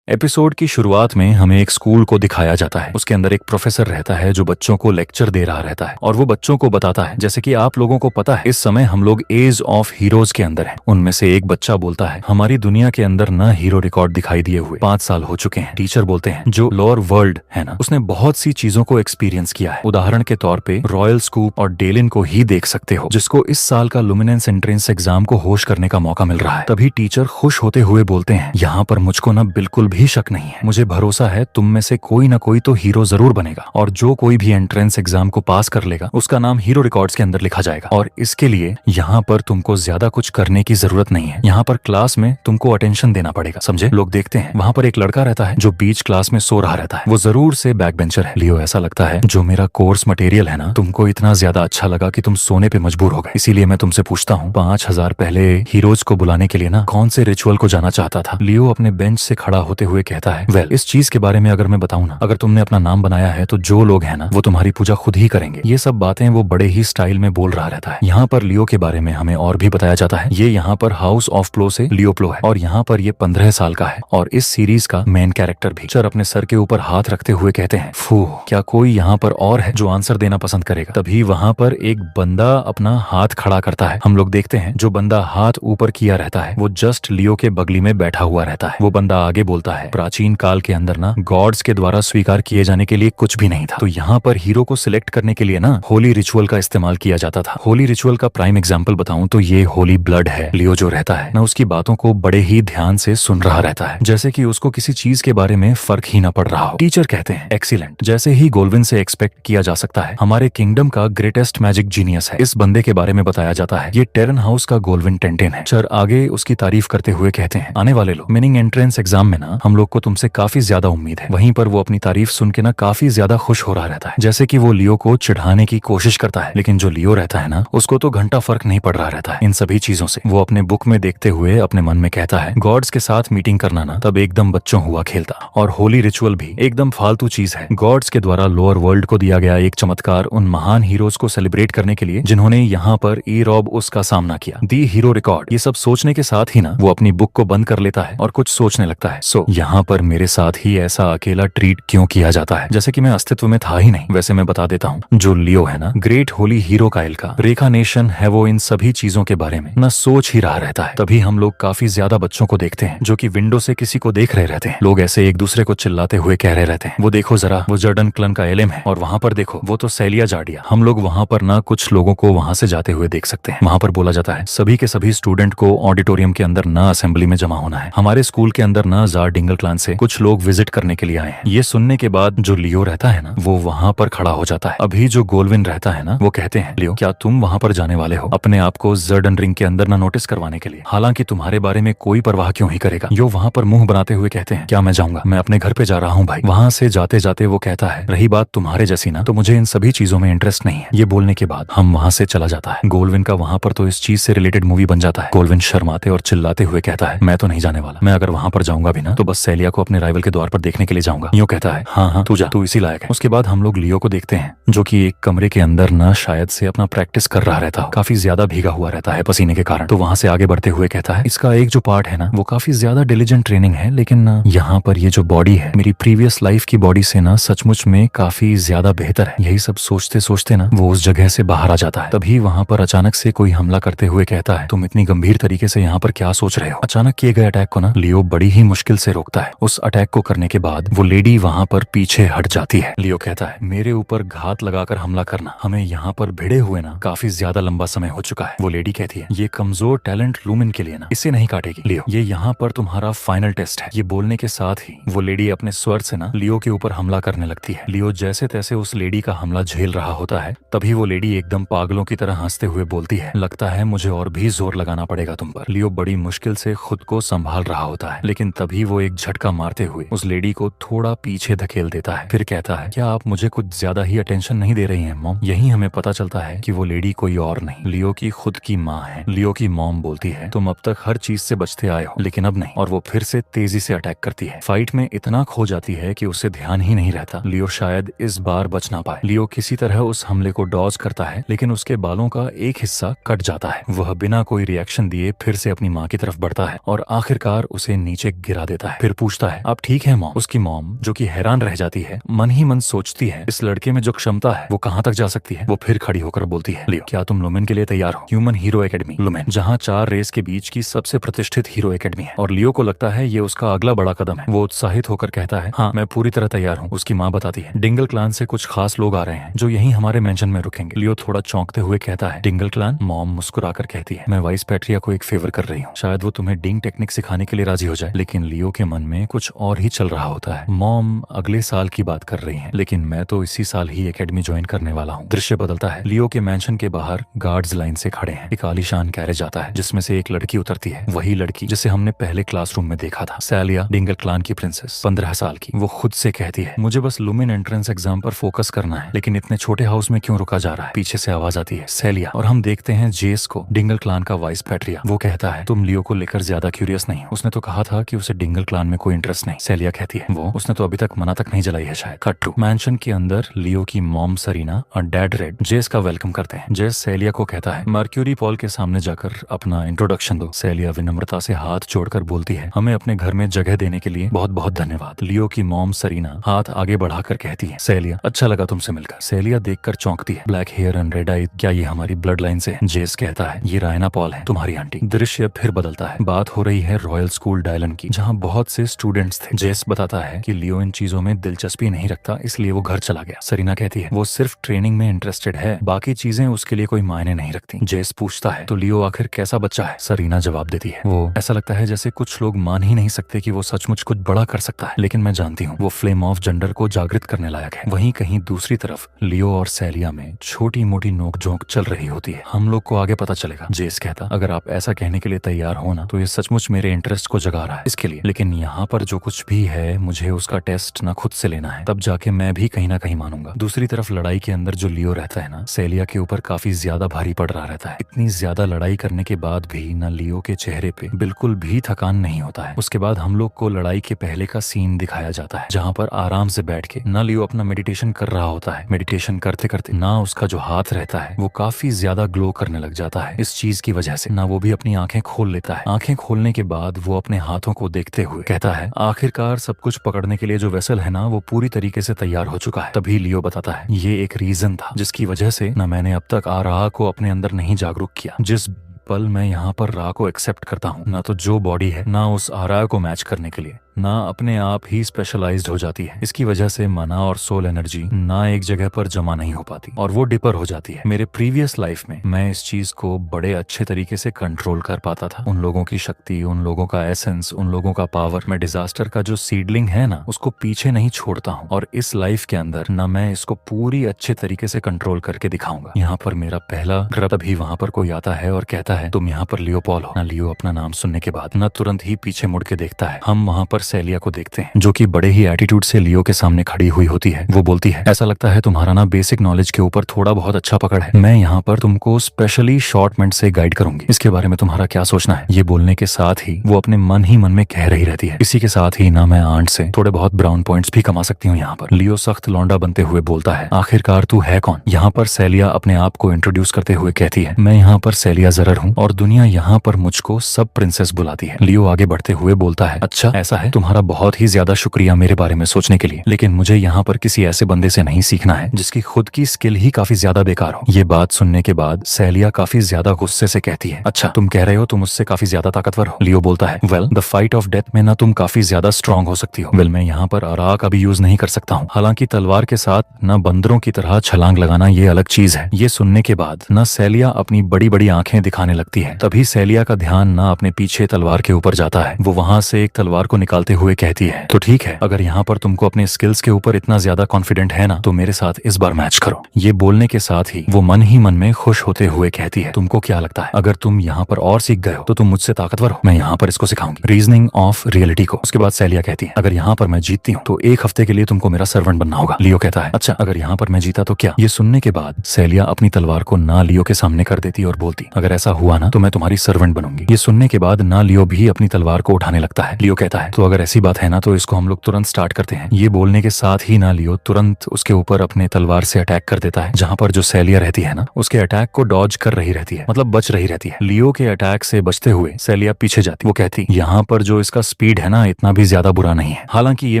Episode की शुरुआत में हमें एक स्कूल को दिखाया जाता है। उसके अंदर एक प्रोफेसर रहता है जो बच्चों को लेक्चर दे रहा रहता है और वो बच्चों को बताता है, जैसे कि आप लोगों को पता है इस समय हम लोग एज ऑफ हीरोज के अंदर हैं। उनमें से एक बच्चा बोलता है, हमारी दुनिया के अंदर न हीरो रिकॉर्ड दिखाई दिए हुए 5 साल हो चुके हैं। टीचर बोलते हैं, जो लोअर वर्ल्ड है ना, उसने बहुत सी चीजों को एक्सपीरियंस किया है। उदाहरण के तौर पे रॉयल स्कूप और डेलिन को ही देख सकते हो, जिसको इस साल का लुमिनेंस एंट्रेंस एग्जाम को होश करने का मौका मिल रहा है। तभी टीचर खुश होते हुए बोलते हैं, यहाँ पर मुझको न बिल्कुल भी शक नहीं है, मुझे भरोसा है तुम में से कोई ना कोई तो हीरो जरूर बनेगा और जो कोई भी एंट्रेंस एग्जाम को पास कर लेगा उसका नाम हीरो रिकॉर्ड्स के अंदर लिखा जाएगा। और इसके लिए यहाँ पर तुमको ज्यादा कुछ करने की जरूरत नहीं है, यहाँ पर क्लास में तुमको अटेंशन देना पड़ेगा, समझे। लोग देखते हैं वहाँ पर एक लड़का रहता है जो बीच क्लास में सो रहा रहता है। वो जरूर से बैक बेंचर है। लियो, ऐसा लगता है जो मेरा कोर्स मटेरियल है ना, तुमको इतना ज्यादा अच्छा लगा कि तुम सोने पे मजबूर हो गए। इसीलिए मैं तुमसे पूछता हूँ, 5000 पहले हीरोज को बुलाने के लिए ना कौन से रिचुअल को जाना चाहता था। लियो अपने बेंच से खड़ा होते हुए कहता है, वेल, इस चीज के बारे में अगर मैं बताऊं ना, अगर तुमने अपना नाम बनाया है तो जो लोग हैं ना वो तुम्हारी पूजा खुद ही करेंगे। ये सब बातें वो बड़े ही स्टाइल में बोल रहा रहता है। यहाँ पर लियो के बारे में हमें और भी बताया जाता है। ये यहाँ पर हाउस ऑफ प्लो से लियो प्लो है और यहाँ पर ये 15 साल का है और इस सीरीज का मेन कैरेक्टर भी। सर अपने सर के ऊपर हाथ रखते हुए कहते हैं, फू, क्या कोई यहाँ पर और है जो आंसर देना पसंद करेगा। तभी वहाँ पर एक बंदा अपना हाथ खड़ा करता है। हम लोग देखते हैं जो बंदा हाथ ऊपर किया रहता है वो जस्ट लियो के बगली में बैठा हुआ रहता है। वो बंदा आगे बोलता है, प्राचीन काल के अंदर ना गॉड्स के द्वारा स्वीकार किए जाने के लिए कुछ भी नहीं था, तो यहाँ पर हीरो को सिलेक्ट करने के लिए ना होली रिचुअल का इस्तेमाल किया जाता था। होली रिचुअल का प्राइम एग्जांपल बताऊं तो ये होली ब्लड है। लियो जो रहता है ना उसकी बातों को बड़े ही ध्यान से सुन रहा रहता है, जैसे कि उसको किसी चीज के बारे में फर्क ही ना पड़ रहा हो। टीचर कहते हैं, एक्सीलेंट, जैसे ही गोल्विन से एक्सपेक्ट किया जा सकता है, हमारे किंगडम का ग्रेटेस्ट मैजिक जीनियस है। इस बंदे के बारे में बताया जाता है, ये टेरन हाउस का गोल्विन टेंटेन है। सर आगे उसकी तारीफ करते हुए कहते हैं, आने वाले लोग मीनिंग एंट्रेंस एग्जाम में ना हम लोग को तुमसे काफी ज्यादा उम्मीद है। वहीं पर वो अपनी तारीफ सुन के ना काफी ज्यादा खुश हो रहा रहता है, जैसे कि वो लियो को चिढ़ाने की कोशिश करता है। लेकिन जो लियो रहता है ना उसको तो घंटा फर्क नहीं पड़ रहा रहता है इन सभी चीजों से। वो अपने बुक में देखते हुए अपने मन में कहता है, गॉड्स के साथ मीटिंग करना ना तब एकदम बच्चों हुआ खेलता, और होली रिचुअल भी एकदम फालतू चीज है। गॉड्स के द्वारा लोअर वर्ल्ड को दिया गया एक चमत्कार उन महान हीरोज को सेलिब्रेट करने के लिए जिन्होंने यहाँ पर ईरॉब उसका सामना किया। दी हीरो रिकॉर्ड, ये सब सोचने के साथ ही ना वो अपनी बुक को बंद कर लेता है और कुछ सोचने लगता है। सो यहाँ पर मेरे साथ ही ऐसा अकेला ट्रीट क्यों किया जाता है, जैसे कि मैं अस्तित्व में था ही नहीं। वैसे मैं बता देता हूँ, जो लियो है ना ग्रेट होली हीरो काइल का रेखानेशन है, वो इन सभी चीजों के बारे में न सोच ही रहा रहता है। तभी हम लोग काफी ज्यादा बच्चों को देखते हैं जो कि विंडो से किसी को देख रहे रहते हैं। लोग ऐसे एक दूसरे को चिल्लाते हुए कह रहे रहते हैं, वो देखो जरा वो जर्डन क्लन का एलेम है, और वहाँ पर देखो वो तो सेलिया जार्डिया। हम लोग वहाँ पर ना कुछ लोगों को वहाँ से जाते हुए देख सकते हैं। वहाँ पर बोला जाता है, सभी के सभी स्टूडेंट को ऑडिटोरियम के अंदर ना असेंबली में जमा होना है। हमारे स्कूल के अंदर ना जार डिंगल क्लान से कुछ लोग विजिट करने के लिए आए हैं। ये सुनने के बाद जो लियो रहता है ना वो वहाँ पर खड़ा हो जाता है। अभी जो गोल्विन रहता है ना वो कहते हैं, लियो क्या तुम वहाँ पर जाने वाले हो अपने आप को जर्डन रिंग के अंदर ना नोटिस करवाने के लिए, हालांकि तुम्हारे बारे में कोई परवाह क्यों ही करेगा। यो वहाँ पर मुंह बनाते हुए कहते हैं, क्या मैं जाऊंगा, मैं अपने घर पे जा रहा हूँ भाई। वहाँ से जाते जाते वो कहता है, रही बात तुम्हारे जैसी ना तो मुझे इन सभी चीजों में इंटरेस्ट नहीं है। ये बोलने के बाद हम वहाँ से चला जाता है। गोल्विन का वहाँ पर तो इस चीज से रिलेटेड मूवी बन जाता है। गोल्विन शर्माते और चिल्लाते हुए कहता है, मैं तो नहीं जाने वाला, मैं अगर वहाँ पर जाऊंगा भी ना तो बस सेलिया को अपने राइवल के द्वार पर देखने के लिए जाऊंगा। यूं कहता है, हाँ हाँ तू जा, तू इसी लायक है। उसके बाद हम लोग लियो को देखते हैं जो कि एक कमरे के अंदर ना शायद से अपना प्रैक्टिस कर रहा रहता है, काफी ज्यादा भीगा हुआ रहता है पसीने के कारण। तो वहाँ से आगे बढ़ते हुए कहता है, इसका एक जो पार्ट है ना वो काफी ज्यादा डिलीजेंट ट्रेनिंग है, लेकिन ना यहाँ पर ये जो बॉडी है मेरी प्रीवियस लाइफ की बॉडी से ना सचमुच में काफी ज्यादा बेहतर है। यही सब सोचते सोचते ना वो उस जगह से बाहर आ जाता है। तभी वहाँ पर अचानक से कोई हमला करते हुए कहता है, तुम इतनी गंभीर तरीके से यहाँ पर क्या सोच रहे हो। अचानक किए गए अटैक को ना लियो बड़ी ही मुश्किल से रोकता है। उस अटैक को करने के बाद वो लेडी वहाँ पर पीछे हट जाती है। लियो कहता है, मेरे ऊपर घात लगाकर हमला करना, हमें यहाँ पर भिड़े हुए ना काफी ज्यादा लंबा समय हो चुका है। वो लेडी कहती है, ये कमजोर टैलेंट लूमिन के लिए ना इसे नहीं काटेगी लियो, ये यहाँ पर तुम्हारा फाइनल टेस्ट है। ये बोलने के साथ ही वो लेडी अपने स्वर से ना लियो के ऊपर हमला करने लगती है। लियो जैसे तैसे उस लेडी का हमला झेल रहा होता है। तभी वो लेडी एकदम पागलों की तरह हंसते हुए बोलती है, लगता है मुझे और भी जोर लगाना पड़ेगा तुम पर। लियो बड़ी मुश्किल से खुद को संभाल रहा होता है, लेकिन तभी वो एक झटका मारते हुए उस लेडी को थोड़ा पीछे धकेल देता है। फिर कहता है, क्या आप मुझे कुछ ज्यादा ही अटेंशन नहीं दे रही हैं मॉम। यही हमें पता चलता है कि वो लेडी कोई और नहीं, लियो की खुद की माँ है। लियो की मॉम बोलती है, तुम अब तक हर चीज से बचते आए हो लेकिन अब नहीं, और वो फिर से तेजी से अटैक करती है। फाइट में इतना खो जाती है कि उसे ध्यान ही नहीं रहता। लियो शायद इस बार बच ना पाए। लियो किसी तरह उस हमले को डॉज करता है, लेकिन उसके बालों का एक हिस्सा कट जाता है। वह बिना कोई रिएक्शन दिए फिर से अपनी माँ की तरफ बढ़ता है और आखिरकार उसे नीचे गिरा देता है। है, फिर पूछता है आप ठीक है मॉम? उसकी मॉम जो कि हैरान रह जाती है, मन ही मन सोचती है इस लड़के में जो क्षमता है वो कहाँ तक जा सकती है। वो फिर खड़ी होकर बोलती है लियो, क्या तुम लुमेन के लिए तैयार हो? ह्यूमन हीरो एकेडमी लुमेन, जहाँ 4 रेस के बीच की सबसे प्रतिष्ठित हीरो एकेडमी है। और लियो को लगता है ये उसका अगला बड़ा कदम है। वो उत्साहित होकर कहता है हाँ मैं पूरी तरह तैयार हूँ। उसकी माँ बताती है डिंगल क्लान से कुछ खास लोग आ रहे हैं जो यही हमारे मेंशन में रुकेंगे। लियो थोड़ा चौंकते हुए कहता है डिंगल क्लान? मॉम मुस्कुराकर कहती है मैं वाइस पैट्रिया को एक फेवर कर रही हूँ, शायद वो तुम्हें डिंग टेक्निक सिखाने के लिए राजी हो जाए। लेकिन लियो के मन में कुछ और ही चल रहा होता है। मॉम अगले साल की बात कर रही है, लेकिन मैं तो इसी साल ही एकेडमी ज्वाइन करने वाला हूँ। दृश्य बदलता है, लियो के मेंशन के बाहर गार्ड्स लाइन से खड़े हैं। एक आलीशान कैरेज आता है जिसमें से एक लड़की उतरती है, वही लड़की जिसे हमने पहले क्लासरूम में देखा था, सैलिया, डिंगल क्लान की प्रिंसेस, 15 साल की। वो खुद से कहती है मुझे बस लुमेन एंट्रेंस एग्जाम पर फोकस करना है, लेकिन इतने छोटे हाउस में क्यों रुका जा रहा है? पीछे से आवाज आती है सैलिया, और हम देखते हैं जेस को, डिंगल क्लान का वाइस पैट्रिया। वो कहता है तुम लियो को लेकर ज्यादा क्यूरियस नहीं हो, उसने तो कहा था कि उसे डिंगल क्लान में कोई इंटरेस्ट नहीं। सैलिया कहती है वो उसने तो अभी तक मना तक नहीं जलाई है शायद। कट टू मैंशन के अंदर लियो की मॉम सरीना और डैड रेड जेस का वेलकम करते हैं। जेस सैलिया को कहता है मर्क्यूरी पॉल के सामने जाकर अपना इंट्रोडक्शन दो। सैलिया विनम्रता से हाथ जोड़कर बोलती है हमें अपने घर में जगह देने के लिए बहुत बहुत धन्यवाद। लियो की मॉम सरीना हाथ आगे बढ़ाकर कहती है सैलिया अच्छा लगा तुमसे मिलकर। सैलिया देखकर चौंकती है, ब्लैक हेयर एंड रेड आई, क्या ये हमारी ब्लड लाइन से? जेस कहता है ये रायना पॉल है, तुम्हारी आंटी। दृश्य फिर बदलता है, बात हो रही है रॉयल स्कूल डायलन की, जहाँ बहुत से स्टूडेंट्स थे। जेस बताता है कि लियो इन चीजों में दिलचस्पी नहीं रखता, इसलिए वो घर चला गया। सरीना कहती है वो सिर्फ ट्रेनिंग में इंटरेस्टेड है, बाकी चीजें उसके लिए कोई मायने नहीं रखती। जेस पूछता है तो लियो आखिर कैसा बच्चा है? सरीना जवाब देती है वो ऐसा लगता है जैसे कुछ लोग मान ही नहीं सकते कि वो सचमुच कुछ बड़ा कर सकता है, लेकिन मैं जानती हूँ वो फ्लेम ऑफ जेंडर को जागृत करने लायक है। वहीं कहीं दूसरी तरफ लियो और सैलिया में छोटी मोटी नोकझोंक चल रही होती है। हम लोग को आगे पता चलेगा। जेस कहता अगर आप ऐसा कहने के लिए तैयार हो ना तो ये सचमुच मेरे इंटरेस्ट को जगा रहा है इसके लिए, लेकिन यहाँ पर जो कुछ भी है मुझे उसका टेस्ट ना खुद से लेना है, तब जाके मैं भी कहीं ना कहीं मानूंगा। दूसरी तरफ लड़ाई के अंदर जो लियो रहता है ना, सैलिया के ऊपर काफी ज्यादा भारी पड़ रहा रहता है। इतनी ज्यादा लड़ाई करने के बाद भी ना लियो के चेहरे पे बिल्कुल भी थकान नहीं होता है। उसके बाद हम लोग को लड़ाई के पहले का सीन दिखाया जाता है जहाँ पर आराम से बैठ के ना लियो अपना मेडिटेशन कर रहा होता है। मेडिटेशन करते करते ना उसका जो हाथ रहता है वो काफी ज्यादा ग्लो करने लग जाता है इस चीज की वजह से। ना वो भी अपनी आंखें खोल लेता है। आंखें खोलने के बाद वो अपने हाथों को देखते हुए कहता है आखिरकार सब कुछ पकड़ने के लिए जो वेसल है ना वो पूरी तरीके से तैयार हो चुका है। तभी लियो बताता है ये एक रीजन था जिसकी वजह से ना मैंने अब तक आरा को अपने अंदर नहीं जागरूक किया। जिस पल मैं यहाँ पर रा को एक्सेप्ट करता हूँ, ना तो जो बॉडी है ना उस आरा को मैच करने के लिए ना अपने आप ही स्पेशलाइज्ड हो जाती है। इसकी वजह से मना और सोल एनर्जी ना एक जगह पर जमा नहीं हो पाती और वो डिपर हो जाती है। मेरे प्रीवियस लाइफ में मैं इस चीज को बड़े अच्छे तरीके से कंट्रोल कर पाता था। उन लोगों की शक्ति, उन लोगों का एसेंस, उन लोगों का पावर। मैं डिजास्टर का जो सीडलिंग है ना उसको पीछे नहीं छोड़ता हूँ, और इस लाइफ के अंदर ना मैं इसको पूरी अच्छे तरीके से कंट्रोल करके दिखाऊंगा। यहाँ पर मेरा पहला ग्रह तभी वहाँ पर कोई आता है और कहता है तुम यहाँ पर लियो पॉल हो। ना लियो अपना नाम सुनने के बाद ना तुरंत ही पीछे मुड़ के देखता है। हम वहाँ पर सैलिया को देखते हैं जो कि बड़े ही एटीट्यूड से लियो के सामने खड़ी हुई होती है। वो बोलती है ऐसा लगता है तुम्हारा ना बेसिक नॉलेज के ऊपर थोड़ा बहुत अच्छा पकड़ है। मैं यहाँ पर तुमको स्पेशली शॉर्टमेंट से गाइड करूंगी, इसके बारे में तुम्हारा क्या सोचना है? ये बोलने के साथ ही वो अपने मन ही मन में कह रही रहती है इसी के साथ ही ना मैं आंट से थोड़े बहुत ब्राउन पॉइंट्स भी कमा सकती हूँ यहाँ पर। लियो सख्त लौंडा बनते हुए बोलता है आखिरकार तू है कौन? यहाँ पर सैलिया अपने आप को इंट्रोड्यूस करते हुए कहती है मैं यहाँ पर सैलिया जरर हूँ और दुनिया यहाँ पर मुझको सब प्रिंसेस बुलाती है। लियो आगे बढ़ते हुए बोलता है अच्छा ऐसा है, तुम्हारा बहुत ही ज्यादा शुक्रिया मेरे बारे में सोचने के लिए, लेकिन मुझे यहाँ पर किसी ऐसे बंदे से नहीं सीखना है जिसकी खुद की स्किल ही काफी ज्यादा बेकार हो। ये बात सुनने के बाद सैलिया काफी ज्यादा गुस्से से कहती है अच्छा तुम कह रहे हो तुम मुझसे काफी ज्यादा ताकतवर हो? लियो बोलता है well the fight of death में ना तुम काफी ज्यादा स्ट्रांग हो सकती हो। वेल मैं यहाँ पर आरा का भी यूज नहीं कर सकता हूँ, हालांकि तलवार के साथ ना बंदरों की तरह छलांग लगाना ये अलग चीज है। ये सुनने के बाद ना सैलिया अपनी बड़ी बड़ी आंखें दिखाने लगती है। तभी सैलिया का ध्यान ना अपने पीछे तलवार के ऊपर जाता है। वो वहाँ से एक तलवार को निकालते हुए कहती है तो ठीक है, अगर यहाँ पर तुमको अपने स्किल्स के ऊपर इतना ज्यादा कॉन्फिडेंट है ना तो मेरे साथ इस बार मैच करो। ये बोलने के साथ ही वो मन ही मन में खुश होते हुए कहती है तुमको क्या लगता है अगर तुम यहाँ पर और सीख गए हो तो तुम मुझसे ताकतवर हो? मैं यहाँ पर इसको सिखाऊंगी, रीजनिंग ऑफ रियलिटी को। उसके बाद सैलिया कहती है अगर यहाँ पर मैं जीतती हूँ तो 1 हफ्ते के लिए तुमको मेरा सर्वेंट बनना होगा। लियो कहता है अच्छा अगर यहाँ पर मैं जीता तो क्या? ये सुनने के बाद सैलिया अपनी तलवार को ना लियो के सामने कर देती और बोलती अगर ऐसा हुआ ना तो मैं तुम्हारी सर्वेंट बनूंगी। ये सुनने के बाद ना लियो भी अपनी तलवार को उठाने लगता है। लियो कहता है तो अगर ऐसी बात है ना तो इसको हम लोग तुरंत स्टार्ट करते हैं। ये बोलने के साथ ही ना लियो तुरंत उसके ऊपर अपने तलवार से अटैक कर देता है। जहाँ पर जो सेलिया रहती है ना उसके अटैक को डॉज कर रही रहती है, मतलब बच रही रहती है। लियो के अटैक से बचते हुए सेलिया पीछे जाती। वो कहती यहाँ पर जो इसका स्पीड है ना इतना भी ज्यादा बुरा नहीं है, हालांकि ये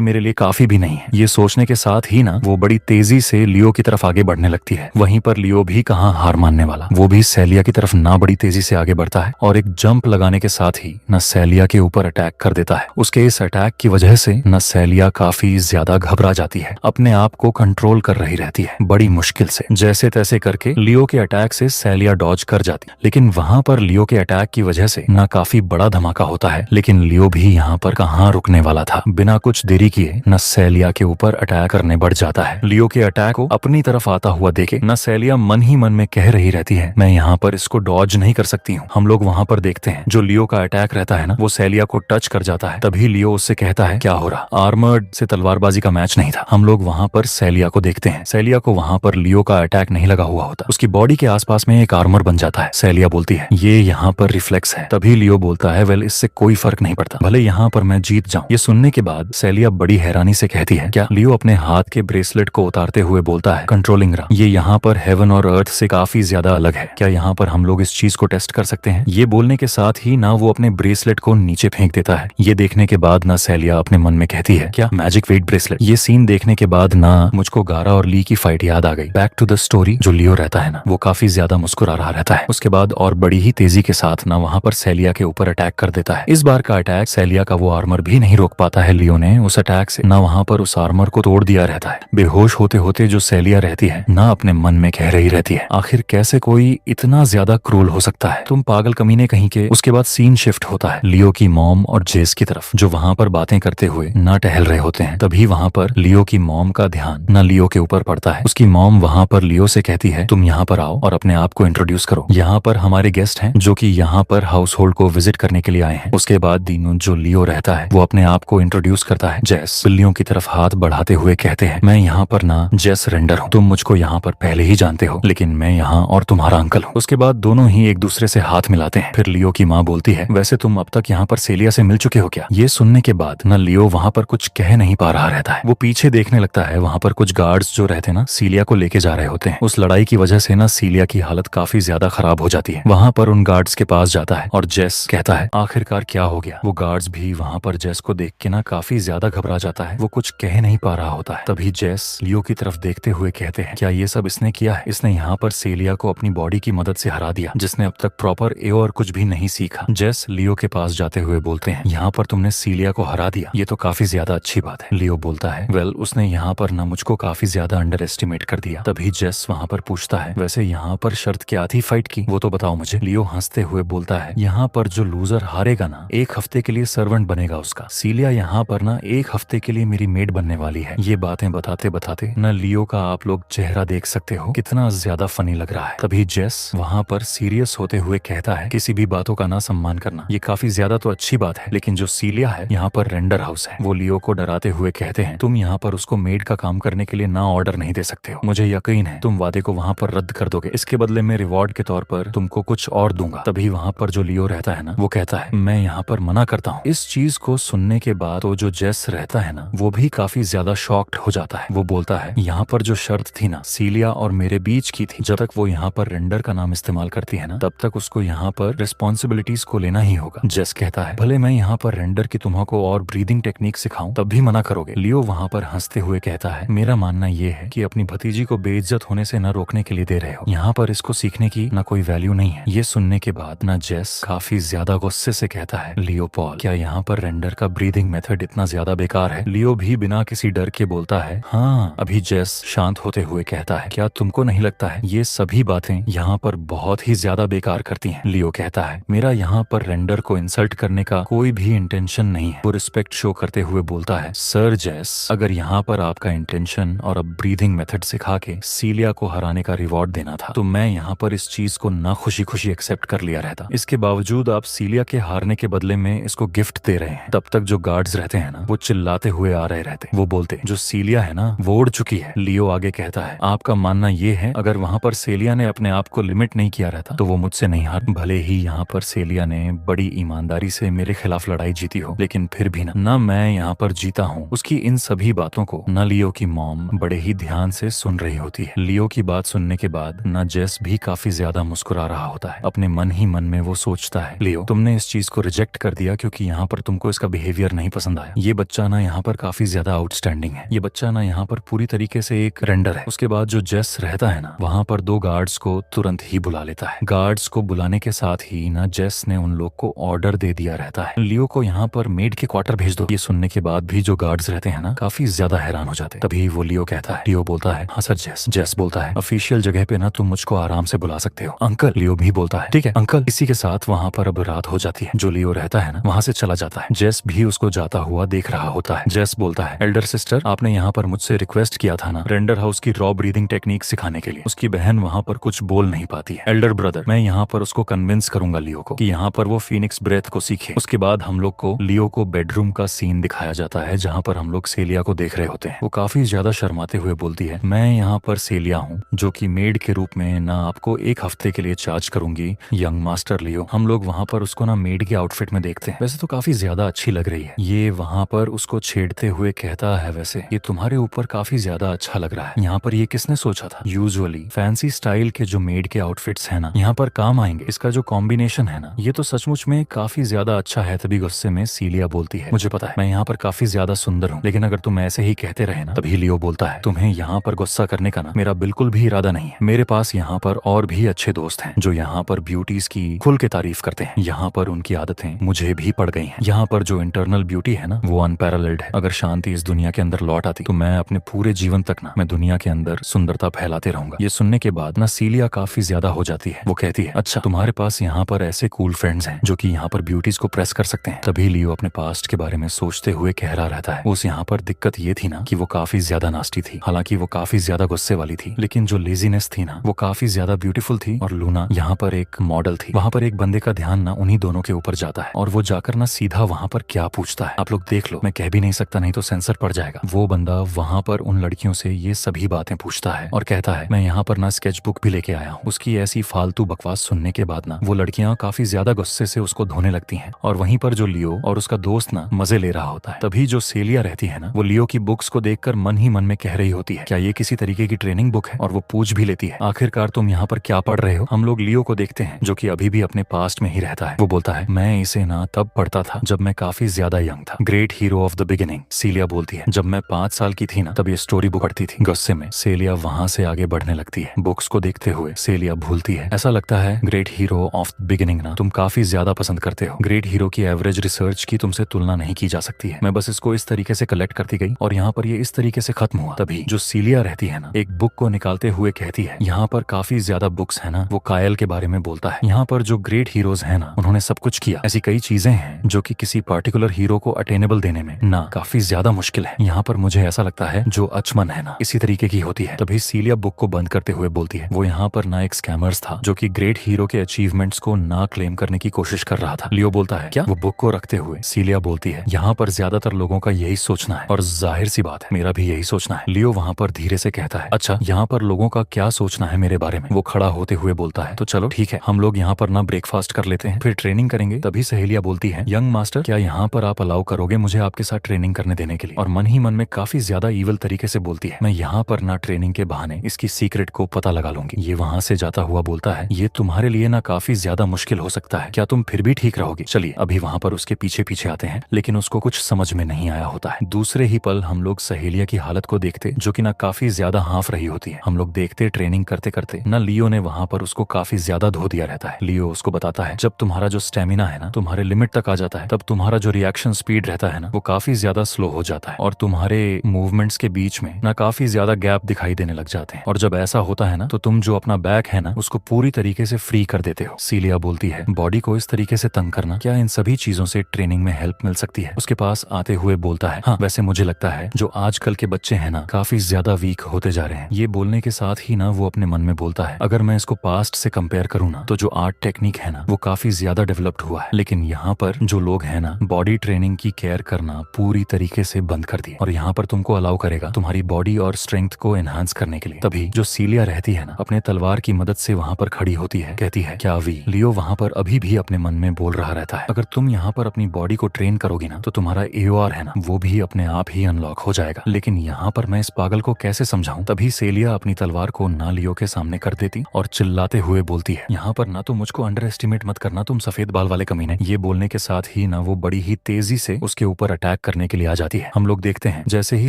मेरे लिए काफी भी नहीं है। ये सोचने के साथ ही ना वो बड़ी तेजी से लियो की तरफ आगे बढ़ने लगती है। वहीं पर लियो भी कहाँ हार मानने वाला, वो भी सेलिया की तरफ ना बड़ी तेजी से आगे बढ़ता है और एक जंप लगाने के साथ ही न सेलिया के ऊपर अटैक कर देता है। उसके इस अटैक की वजह से न सेलिया काफी ज्यादा घबरा जाती है, अपने आप को कंट्रोल कर रही रहती है बड़ी मुश्किल से। जैसे तैसे करके लियो के अटैक से सेलिया डॉज कर जाती, लेकिन वहां पर लियो के अटैक की वजह से न काफी बड़ा धमाका होता है। लेकिन लियो भी यहाँ पर कहाँ रुकने वाला था, बिना कुछ देरी किए न सेलिया के ऊपर अटैक करने बढ़ जाता है। लियो के अटैक को अपनी तरफ आता हुआ देखे न सेलिया मन ही मन में कह रही रहती है मैं यहाँ पर इसको डॉज नहीं कर सकती हूँ। हम लोग वहाँ पर देखते हैं जो लियो का अटैक रहता है ना वो सेलिया को टच कर जाता है। तभी लियो उससे कहता है क्या हो रहा, आर्मर्ड से तलवारबाजी का मैच नहीं था। हम लोग वहाँ पर सेलिया को देखते हैं, सेलिया को वहाँ पर लियो का अटैक नहीं लगा हुआ होता, उसकी बॉडी के आसपास में एक आर्मर बन जाता है। सेलिया बोलती है ये यहाँ पर रिफ्लेक्स है। तभी लियो बोलता है वेल इससे कोई फर्क नहीं पड़ता, भले यहाँ पर मैं जीत जाऊं। ये सुनने के बाद सेलिया बड़ी हैरानी से कहती है क्या। लियो अपने हाथ के ब्रेसलेट को उतारते हुए बोलता है कंट्रोलिंग रा, ये यहाँ पर हेवन और अर्थ से काफी ज्यादा अलग है, क्या यहाँ पर हम लोग इस चीज को टेस्ट कर सकते हैं। ये बोलने के साथ ही ना वो अपने ब्रेसलेट को नीचे फेंक देता है। ये देखने के बाद ना सेलिया अपने मन में कहती है क्या मैजिक वेट ब्रेसलेट। ये सीन देखने के बाद ना मुझको गारा और ली की फाइट याद आ गई। बैक टू द स्टोरी, जो लियो रहता है ना वो काफी ज्यादा मुस्कुरा रहा रहता है। उसके बाद और बड़ी ही तेजी के साथ ना वहाँ पर सेलिया के ऊपर अटैक कर देता है। इस बार का अटैक सेलिया का वो आर्मर भी नहीं रोक पाता है। लियो ने उस अटैक से ना वहाँ पर उस आर्मर को तोड़ दिया रहता है। बेहोश होते होते जो सेलिया रहती है ना अपने मन में कह रही रहती है आखिर कैसे कोई इतना ज्यादा क्रूल हो सकता है, तुम पागल कमीने कहीं के। उसके बाद सीन शिफ्ट होता है लियो की मॉम और जेस की तरफ, जो वहाँ पर बातें करते हुए ना टहल रहे होते हैं। तभी वहाँ पर लियो की मॉम का ध्यान ना लियो के ऊपर पड़ता है। उसकी मॉम वहाँ पर लियो से कहती है तुम यहाँ पर आओ और अपने आप को इंट्रोड्यूस करो, यहाँ पर हमारे गेस्ट हैं जो कि यहाँ पर हाउस होल्ड को विजिट करने के लिए आए हैं। उसके बाद दीनू जो लियो रहता है वो अपने आप को इंट्रोड्यूस करता है। जेस बिल्लियों की तरफ हाथ बढ़ाते हुए कहते हैं मैं यहाँ पर ना जेस रेंडर हूँ, तुम मुझको यहाँ पर पहले ही जानते हो, लेकिन मैं यहाँ और तुम्हारा अंकल हूँ। उसके बाद दोनों ही एक दूसरे से हाथ मिलाते हैं। फिर लियो की माँ बोलती है वैसे तुम अब तक यहाँ पर सेलिया से मिल चुके हो क्या। ये सुनने के बाद न लियो वहाँ पर कुछ कह नहीं पा रहा रहता है। वो पीछे देखने लगता है, वहाँ पर कुछ गार्ड्स जो रहते ना सीलिया को लेके जा रहे होते हैं। उस लड़ाई की वजह से ना सीलिया की हालत काफी ज्यादा खराब हो जाती है। वहाँ पर उन गार्ड्स के पास जाता है और जेस कहता है आखिरकार क्या हो गया। वो गार्ड्स भी वहाँ पर जेस को देख के ना काफी ज्यादा घबरा जाता है, वो कुछ कह नहीं पा रहा होता है। तभी जेस लियो की तरफ देखते हुए कहते हैं क्या ये सब इसने किया है, इसने यहाँ पर सेलिया को अपनी बॉडी की मदद से हरा दिया, जिसने अब तक प्रॉपर और कुछ भी नहीं सीखा। जेस लियो के पास जाते हुए बोलते हैं यहाँ पर तुमने सीलिया को हरा दिया, ये तो काफी ज्यादा अच्छी बात है। लियो बोलता है वेल उसने यहाँ पर ना मुझको काफी ज्यादा अंडर एस्टिमेट कर दिया। तभी जेस वहाँ पर पूछता है वैसे यहाँ पर शर्त क्या थी फाइट की, वो तो बताओ मुझे। लियो हंसते हुए बोलता है यहाँ पर जो लूजर हारेगा ना 1 हफ्ते के लिए सर्वेंट बनेगा उसका। सीलिया यहाँ पर ना 1 हफ्ते के लिए मेरी मेड बनने वाली है। ये बातें बताते बताते न लियो का आप लोग चेहरा देख सकते हो कितना ज्यादा फनी लग रहा है। तभी जेस वहाँ पर सीरियस होते हुए कहता है किसी भी बातों का ना सम्मान करना, ये काफी ज्यादा तो अच्छी बात है, लेकिन जो सीलिया है यहाँ पर रेंडर हाउस है। वो लियो को डराते हुए कहते हैं तुम यहाँ पर उसको मेड का काम करने के लिए ना ऑर्डर नहीं दे सकते हो, मुझे यकीन है तुम वादे को वहाँ पर रद्द कर दोगे, इसके बदले में रिवॉर्ड के तौर पर तुमको कुछ और दूंगा। तभी वहाँ पर जो लियो रहता है ना वो कहता है मैं यहाँ पर मना करता हूँ। इस चीज को सुनने के बाद तो जो जेस रहता है ना वो भी काफी ज्यादा शॉक्ड हो जाता है। वो बोलता है यहाँ पर जो शर्त थी ना सीलिया और मेरे बीच की थी, जब तक वो यहाँ पर रेंडर का नाम इस्तेमाल करती है ना तब तक उसको यहाँ पर रिस्पॉन्सिबिलिटीज को लेना ही होगा। जेस कहता है भले मैं यहाँ पर रेंडर की तुम्हारा और ब्रीदिंग टेक्निक सिखाऊं तब भी मना करोगे। लियो वहाँ पर हंसते हुए कहता है मेरा मानना ये है कि अपनी भतीजी को बेइज्जत होने से न रोकने के लिए दे रहे हो, यहाँ पर इसको सीखने की न कोई वैल्यू नहीं है। ये सुनने के बाद न जेस काफी ज्यादा गुस्से से कहता है लियो पॉल क्या यहाँ पर रेंडर का ब्रीदिंग मेथड इतना ज्यादा बेकार है। लियो भी बिना किसी डर के बोलता है हाँ। अभी जेस शांत होते हुए कहता है क्या तुमको नहीं लगता है ये सभी बातें यहाँ पर बहुत ही ज्यादा बेकार करती हैं। लियो कहता है मेरा यहाँ पर रेंडर को इंसल्ट करने का कोई भी इंटेंशन नहीं है। वो रिस्पेक्ट शो करते हुए बोलता है सर जेस अगर यहाँ पर आपका इंटेंशन और अब ब्रीदिंग मेथड सिखा के सीलिया को हराने का रिवॉर्ड देना था तो मैं यहाँ पर इस चीज को ना खुशी खुशी एक्सेप्ट कर लिया रहता। इसके बावजूद आप सीलिया के हारने के बदले में इसको गिफ्ट दे रहे हैं। तब तक जो गार्ड्स रहते हैं ना वो चिल्लाते हुए आ रहे रहते। वो बोलते जो सीलिया है ना वो उड़ चुकी है। लियो आगे कहता है आपका मानना ये है अगर वहाँ पर सेलिया ने अपने आप को लिमिट नहीं किया रहता तो वो मुझसे नहीं हार। भले ही यहाँ पर सेलिया ने बड़ी ईमानदारी से मेरे खिलाफ लड़ाई जीती हो, लेकिन लेकिन फिर भी ना मैं यहाँ पर जीता हूँ। उसकी इन सभी बातों को न लियो की मॉम बड़े ही ध्यान से सुन रही होती है। लियो की बात सुनने के बाद न जेस भी काफी ज्यादा मुस्कुरा रहा होता है। अपने मन ही मन में वो सोचता है, लियो तुमने इस चीज को रिजेक्ट कर दिया क्योंकि यहाँ पर तुमको इसका बिहेवियर नहीं पसंद आया। ये बच्चा ना यहाँ पर काफी ज्यादा आउटस्टैंडिंग है। ये बच्चा ना यहाँ पर पूरी तरीके से एक रेंडर है। उसके बाद जो जेस रहता है ना, वहाँ पर 2 गार्ड्स को तुरंत ही बुला लेता है। गार्ड्स को बुलाने के साथ ही ना जेस ने उन लोग को ऑर्डर दे दिया रहता है, लियो को यहाँ पर मेड के क्वार्टर भेज दो। ये सुनने के बाद भी जो गार्ड्स रहते हैं ना काफी ज्यादा हैरान हो जाते। तभी वो लियो कहता है, लियो बोलता है हाँ सर जेस। जेस बोलता है ऑफिशियल जगह पे ना तुम मुझको आराम से बुला सकते हो अंकल। लियो भी बोलता है ठीक है अंकल। इसी के साथ वहाँ पर अब रात हो जाती है। जो लियो रहता है ना वहाँ से चला जाता है। जेस भी उसको जाता हुआ देख रहा होता है। जेस बोलता है एल्डर सिस्टर आपने यहाँ पर मुझसे रिक्वेस्ट किया था ना रेंडर हाउस की रॉ ब्रीदिंग टेक्निक सिखाने के लिए। उसकी बहन वहाँ पर कुछ बोल नहीं पाती है। एल्डर ब्रदर मैं यहाँ पर उसको कन्विंस करूंगा लियो को कि यहाँ पर वो फीनिक्स ब्रेथ को सीखे। उसके बाद हम लोग को लियो को बेडरूम का सीन दिखाया जाता है जहाँ पर हम लोग सेलिया को देख रहे होते हैं। वो काफी ज्यादा शर्माते हुए बोलती है मैं यहाँ पर सेलिया हूँ जो कि मेड के रूप में ना आपको 1 हफ्ते के लिए चार्ज करूंगी यंग मास्टर लियो। हम लोग वहाँ पर उसको ना मेड के आउटफिट में देखते हैं। वैसे तो काफी ज्यादा अच्छी लग रही है। ये वहाँ पर उसको छेड़ते हुए कहता है वैसे ये तुम्हारे ऊपर काफी ज्यादा अच्छा लग रहा है। यहाँ पर ये किसने सोचा था। यूजुअली फैंसी स्टाइल के जो मेड के आउटफिट्स है ना यहाँ पर काम आएंगे। इसका जो कॉम्बिनेशन है ना ये तो सचमुच में काफी ज्यादा अच्छा है। तभी गुस्से में सीलिया बोलती है मुझे पता है मैं यहाँ पर काफी ज्यादा सुंदर हूँ लेकिन अगर तुम ऐसे ही कहते रहे ना। तभी लियो बोलता है तुम्हें यहाँ पर गुस्सा करने का ना मेरा बिल्कुल भी इरादा नहीं है। मेरे पास यहाँ पर और भी अच्छे दोस्त हैं जो यहाँ पर ब्यूटीज की खुल के तारीफ करते हैं। यहाँ पर उनकी आदतें मुझे भी पड़ गई हैं। यहाँ पर जो इंटरनल ब्यूटी है ना वो अनपैरेलल्ड है। अगर शांति इस दुनिया के अंदर लौट आती तो मैं अपने पूरे जीवन तक ना मैं दुनिया के अंदर सुंदरता फैलाते रहूंगा। ये सुनने के बाद ना सीलिया काफी ज्यादा हो जाती है। वो कहती है अच्छा तुम्हारे पास यहाँ पर ऐसे कूल फ्रेंड्स हैं जो कि यहाँ पर ब्यूटीज को प्रेस कर सकते हैं। तभी लियो अपने पास्ट के बारे में सोचते हुए कह रहा रहता है उस यहाँ पर दिक्कत ये थी ना कि वो काफी ज्यादा नास्टी थी। हालांकि वो काफी ज्यादा गुस्से वाली थी लेकिन जो लेजीनेस थी ना वो काफी ज्यादा ब्यूटीफुल थी। और लूना यहाँ पर एक मॉडल थी। वहाँ पर एक बंदे का ध्यान ना उन्हीं दोनों के ऊपर जाता है और वो जाकर ना सीधा वहाँ पर क्या पूछता है आप लोग देख लो। मैं कह भी नहीं सकता नहीं तो सेंसर पड़ जाएगा। वो बंदा वहाँ पर उन लड़कियों से ये सभी बातें पूछता है और कहता है मैं यहाँ पर ना स्केच बुक भी लेके आया हूँ। उसकी ऐसी फालतू बकवास सुनने के बाद ना वो लड़कियां काफी ज्यादा गुस्से से उसको धोने लगती हैं और वहीं पर जो लियो और उसका दोस्त ना मजे ले रहा होता है। तभी जो सेलिया रहती है ना वो लियो की बुक्स को देखकर मन ही मन में कह रही होती है क्या ये किसी तरीके की ट्रेनिंग बुक है। और वो पूछ भी लेती है आखिरकार तुम यहाँ पर क्या पढ़ रहे हो। हम लोग लियो को देखते हैं जो कि अभी भी अपने पास्ट में ही रहता है। वो बोलता है मैं इसे ना तब पढ़ता था जब मैं काफी ज्यादा यंग था। Great hero of the beginning. Celia बोलती है जब मैं 5 साल की थी ना तब ये स्टोरी बुक पढ़ती थी। गुस्से में सेलिया वहाँ से आगे बढ़ने लगती है। बुक्स को देखते हुए सेलिया भूलती है ऐसा लगता है ग्रेट हीरो ऑफ बिगिनिंग ना तुम काफी ज्यादा पसंद करते हो। ग्रेट हीरो की एवरेज रिसर्च की तुमसे तुलना नहीं की जा सकती है। मैं बस इसको इस तरीके से कलेक्ट करती गई और यहाँ पर ये इस तरीके से खत्म हुआ। तभी जो सीलिया रहती है ना एक बुक को निकालते हुए कहती है यहाँ पर काफी ज्यादा बुक्स है ना। वो कायल के बारे में बोलता है यहाँ पर जो ग्रेट हीरोज है ना उन्होंने सब कुछ किया। ऐसी कई चीजें हैं जो कि किसी पर्टिकुलर हीरो को अटेनेबल देने में ना काफी ज्यादा मुश्किल है। यहाँ पर मुझे ऐसा लगता है जो अचमन है ना इसी तरीके की होती है। तभी सीलिया बुक को बंद करते हुए बोलती है वो यहाँ पर ना एक स्कैमर्स था जो कि ग्रेट हीरो के अचीवमेंट्स को ना क्लेम करने की कोशिश कर रहा था। लियो बोलता है क्या। वो बुक को रखते हुए सीलिया बोलती है यहाँ पर ज्यादातर लोगों का यही सोचना है और जाहिर सी बात है मेरा भी यही सोचना है। लियो वहाँ पर धीरे से कहता है अच्छा यहाँ पर लोगों का क्या सोचना है मेरे बारे में। वो खड़ा होते हुए बोलता है तो चलो ठीक है हम लोग यहाँ पर ना ब्रेकफास्ट कर लेते हैं फिर ट्रेनिंग करेंगे। तभी सहेलिया बोलती है यंग मास्टर क्या यहाँ पर आप अलाउ करोगे मुझे आपके साथ ट्रेनिंग करने देने के लिए। और मन ही मन में काफी ज्यादा ईवल तरीके से बोलती है मैं यहाँ पर ना ट्रेनिंग के बहाने इसकी सीक्रेट को पता लगा लूंगी। ये वहाँ से जाता हुआ बोलता है ये तुम्हारे लिए ना काफी ज्यादा मुश्किल हो सकता है क्या तुम फिर भी ठीक रहोगे। चलिए अभी वहाँ पर उसके पीछे पीछे आते हैं लेकिन उसको कुछ समझ में नहीं आया होता है। दूसरे ही पल हम लोग सहेलिया की हालत को देखते जो कि ना काफी ज्यादा हाँफ रही होती है। हम लोग देखते ट्रेनिंग करते करते ना लियो ने वहाँ पर उसको काफी ज्यादा धो दिया रहता है। लियो उसको बताता है जब तुम्हारा जो स्टेमिना है ना तुम्हारे लिमिट तक आ जाता है तब तुम्हारा जो रिएक्शन स्पीड रहता है ना वो काफी ज्यादा स्लो हो जाता है और तुम्हारे मूवमेंट्स के बीच में ना काफी ज्यादा गैप दिखाई देने लग जाते हैं। और जब ऐसा होता है ना तो तुम जो अपना बैक है ना उसको पूरी तरीके से फ्री कर देते हो। सीलिया बोलती है बॉडी को इस तरीके से तंग करना क्या इन सभी चीजों से ट्रेनिंग में हेल्प मिल सकती है। उसके पास आते हुए बोलता है हाँ वैसे मुझे लगता है जो आजकल के बच्चे हैं ना काफी ज्यादा वीक होते जा रहे हैं। ये बोलने के साथ ही ना वो अपने मन में बोलता है अगर मैं इसको पास्ट से कंपेयर करूँ ना तो जो आर्ट टेक्निक है ना वो काफी ज्यादा डेवलप्ड हुआ है लेकिन यहाँ पर जो लोग हैं ना बॉडी ट्रेनिंग की केयर करना पूरी तरीके से बंद कर दिए और यहाँ पर तुमको अलाउ करेगा तुम्हारी बॉडी और स्ट्रेंथ को एनहांस करने के लिए। तभी जो सीलिया रहती है ना अपने तलवार की मदद से वहाँ पर खड़ी होती है कहती है क्या अभी। लियो वहाँ पर अभी भी अपने मन में बोल रहा रहता है अगर तुम यहाँ पर अपनी बॉडी को ट्रेन करोगी ना तो तुम्हारा AOR है ना वो भी अपने आप ही अनलॉक हो जाएगा। लेकिन यहाँ पर मैं इस पागल को कैसे समझाऊं? तभी सेलिया अपनी तलवार को ना लियो के सामने कर देती और चिल्लाते हुए बोलती है, यहाँ पर ना तुम मुझको अंडर एस्टिमेट मत करना, तुम सफेद बाल वाले कमीने। ये बोलने के साथ ही ना वो बड़ी ही तेजी से उसके ऊपर अटैक करने के लिए आ जाती है। हम लोग देखते हैं जैसे ही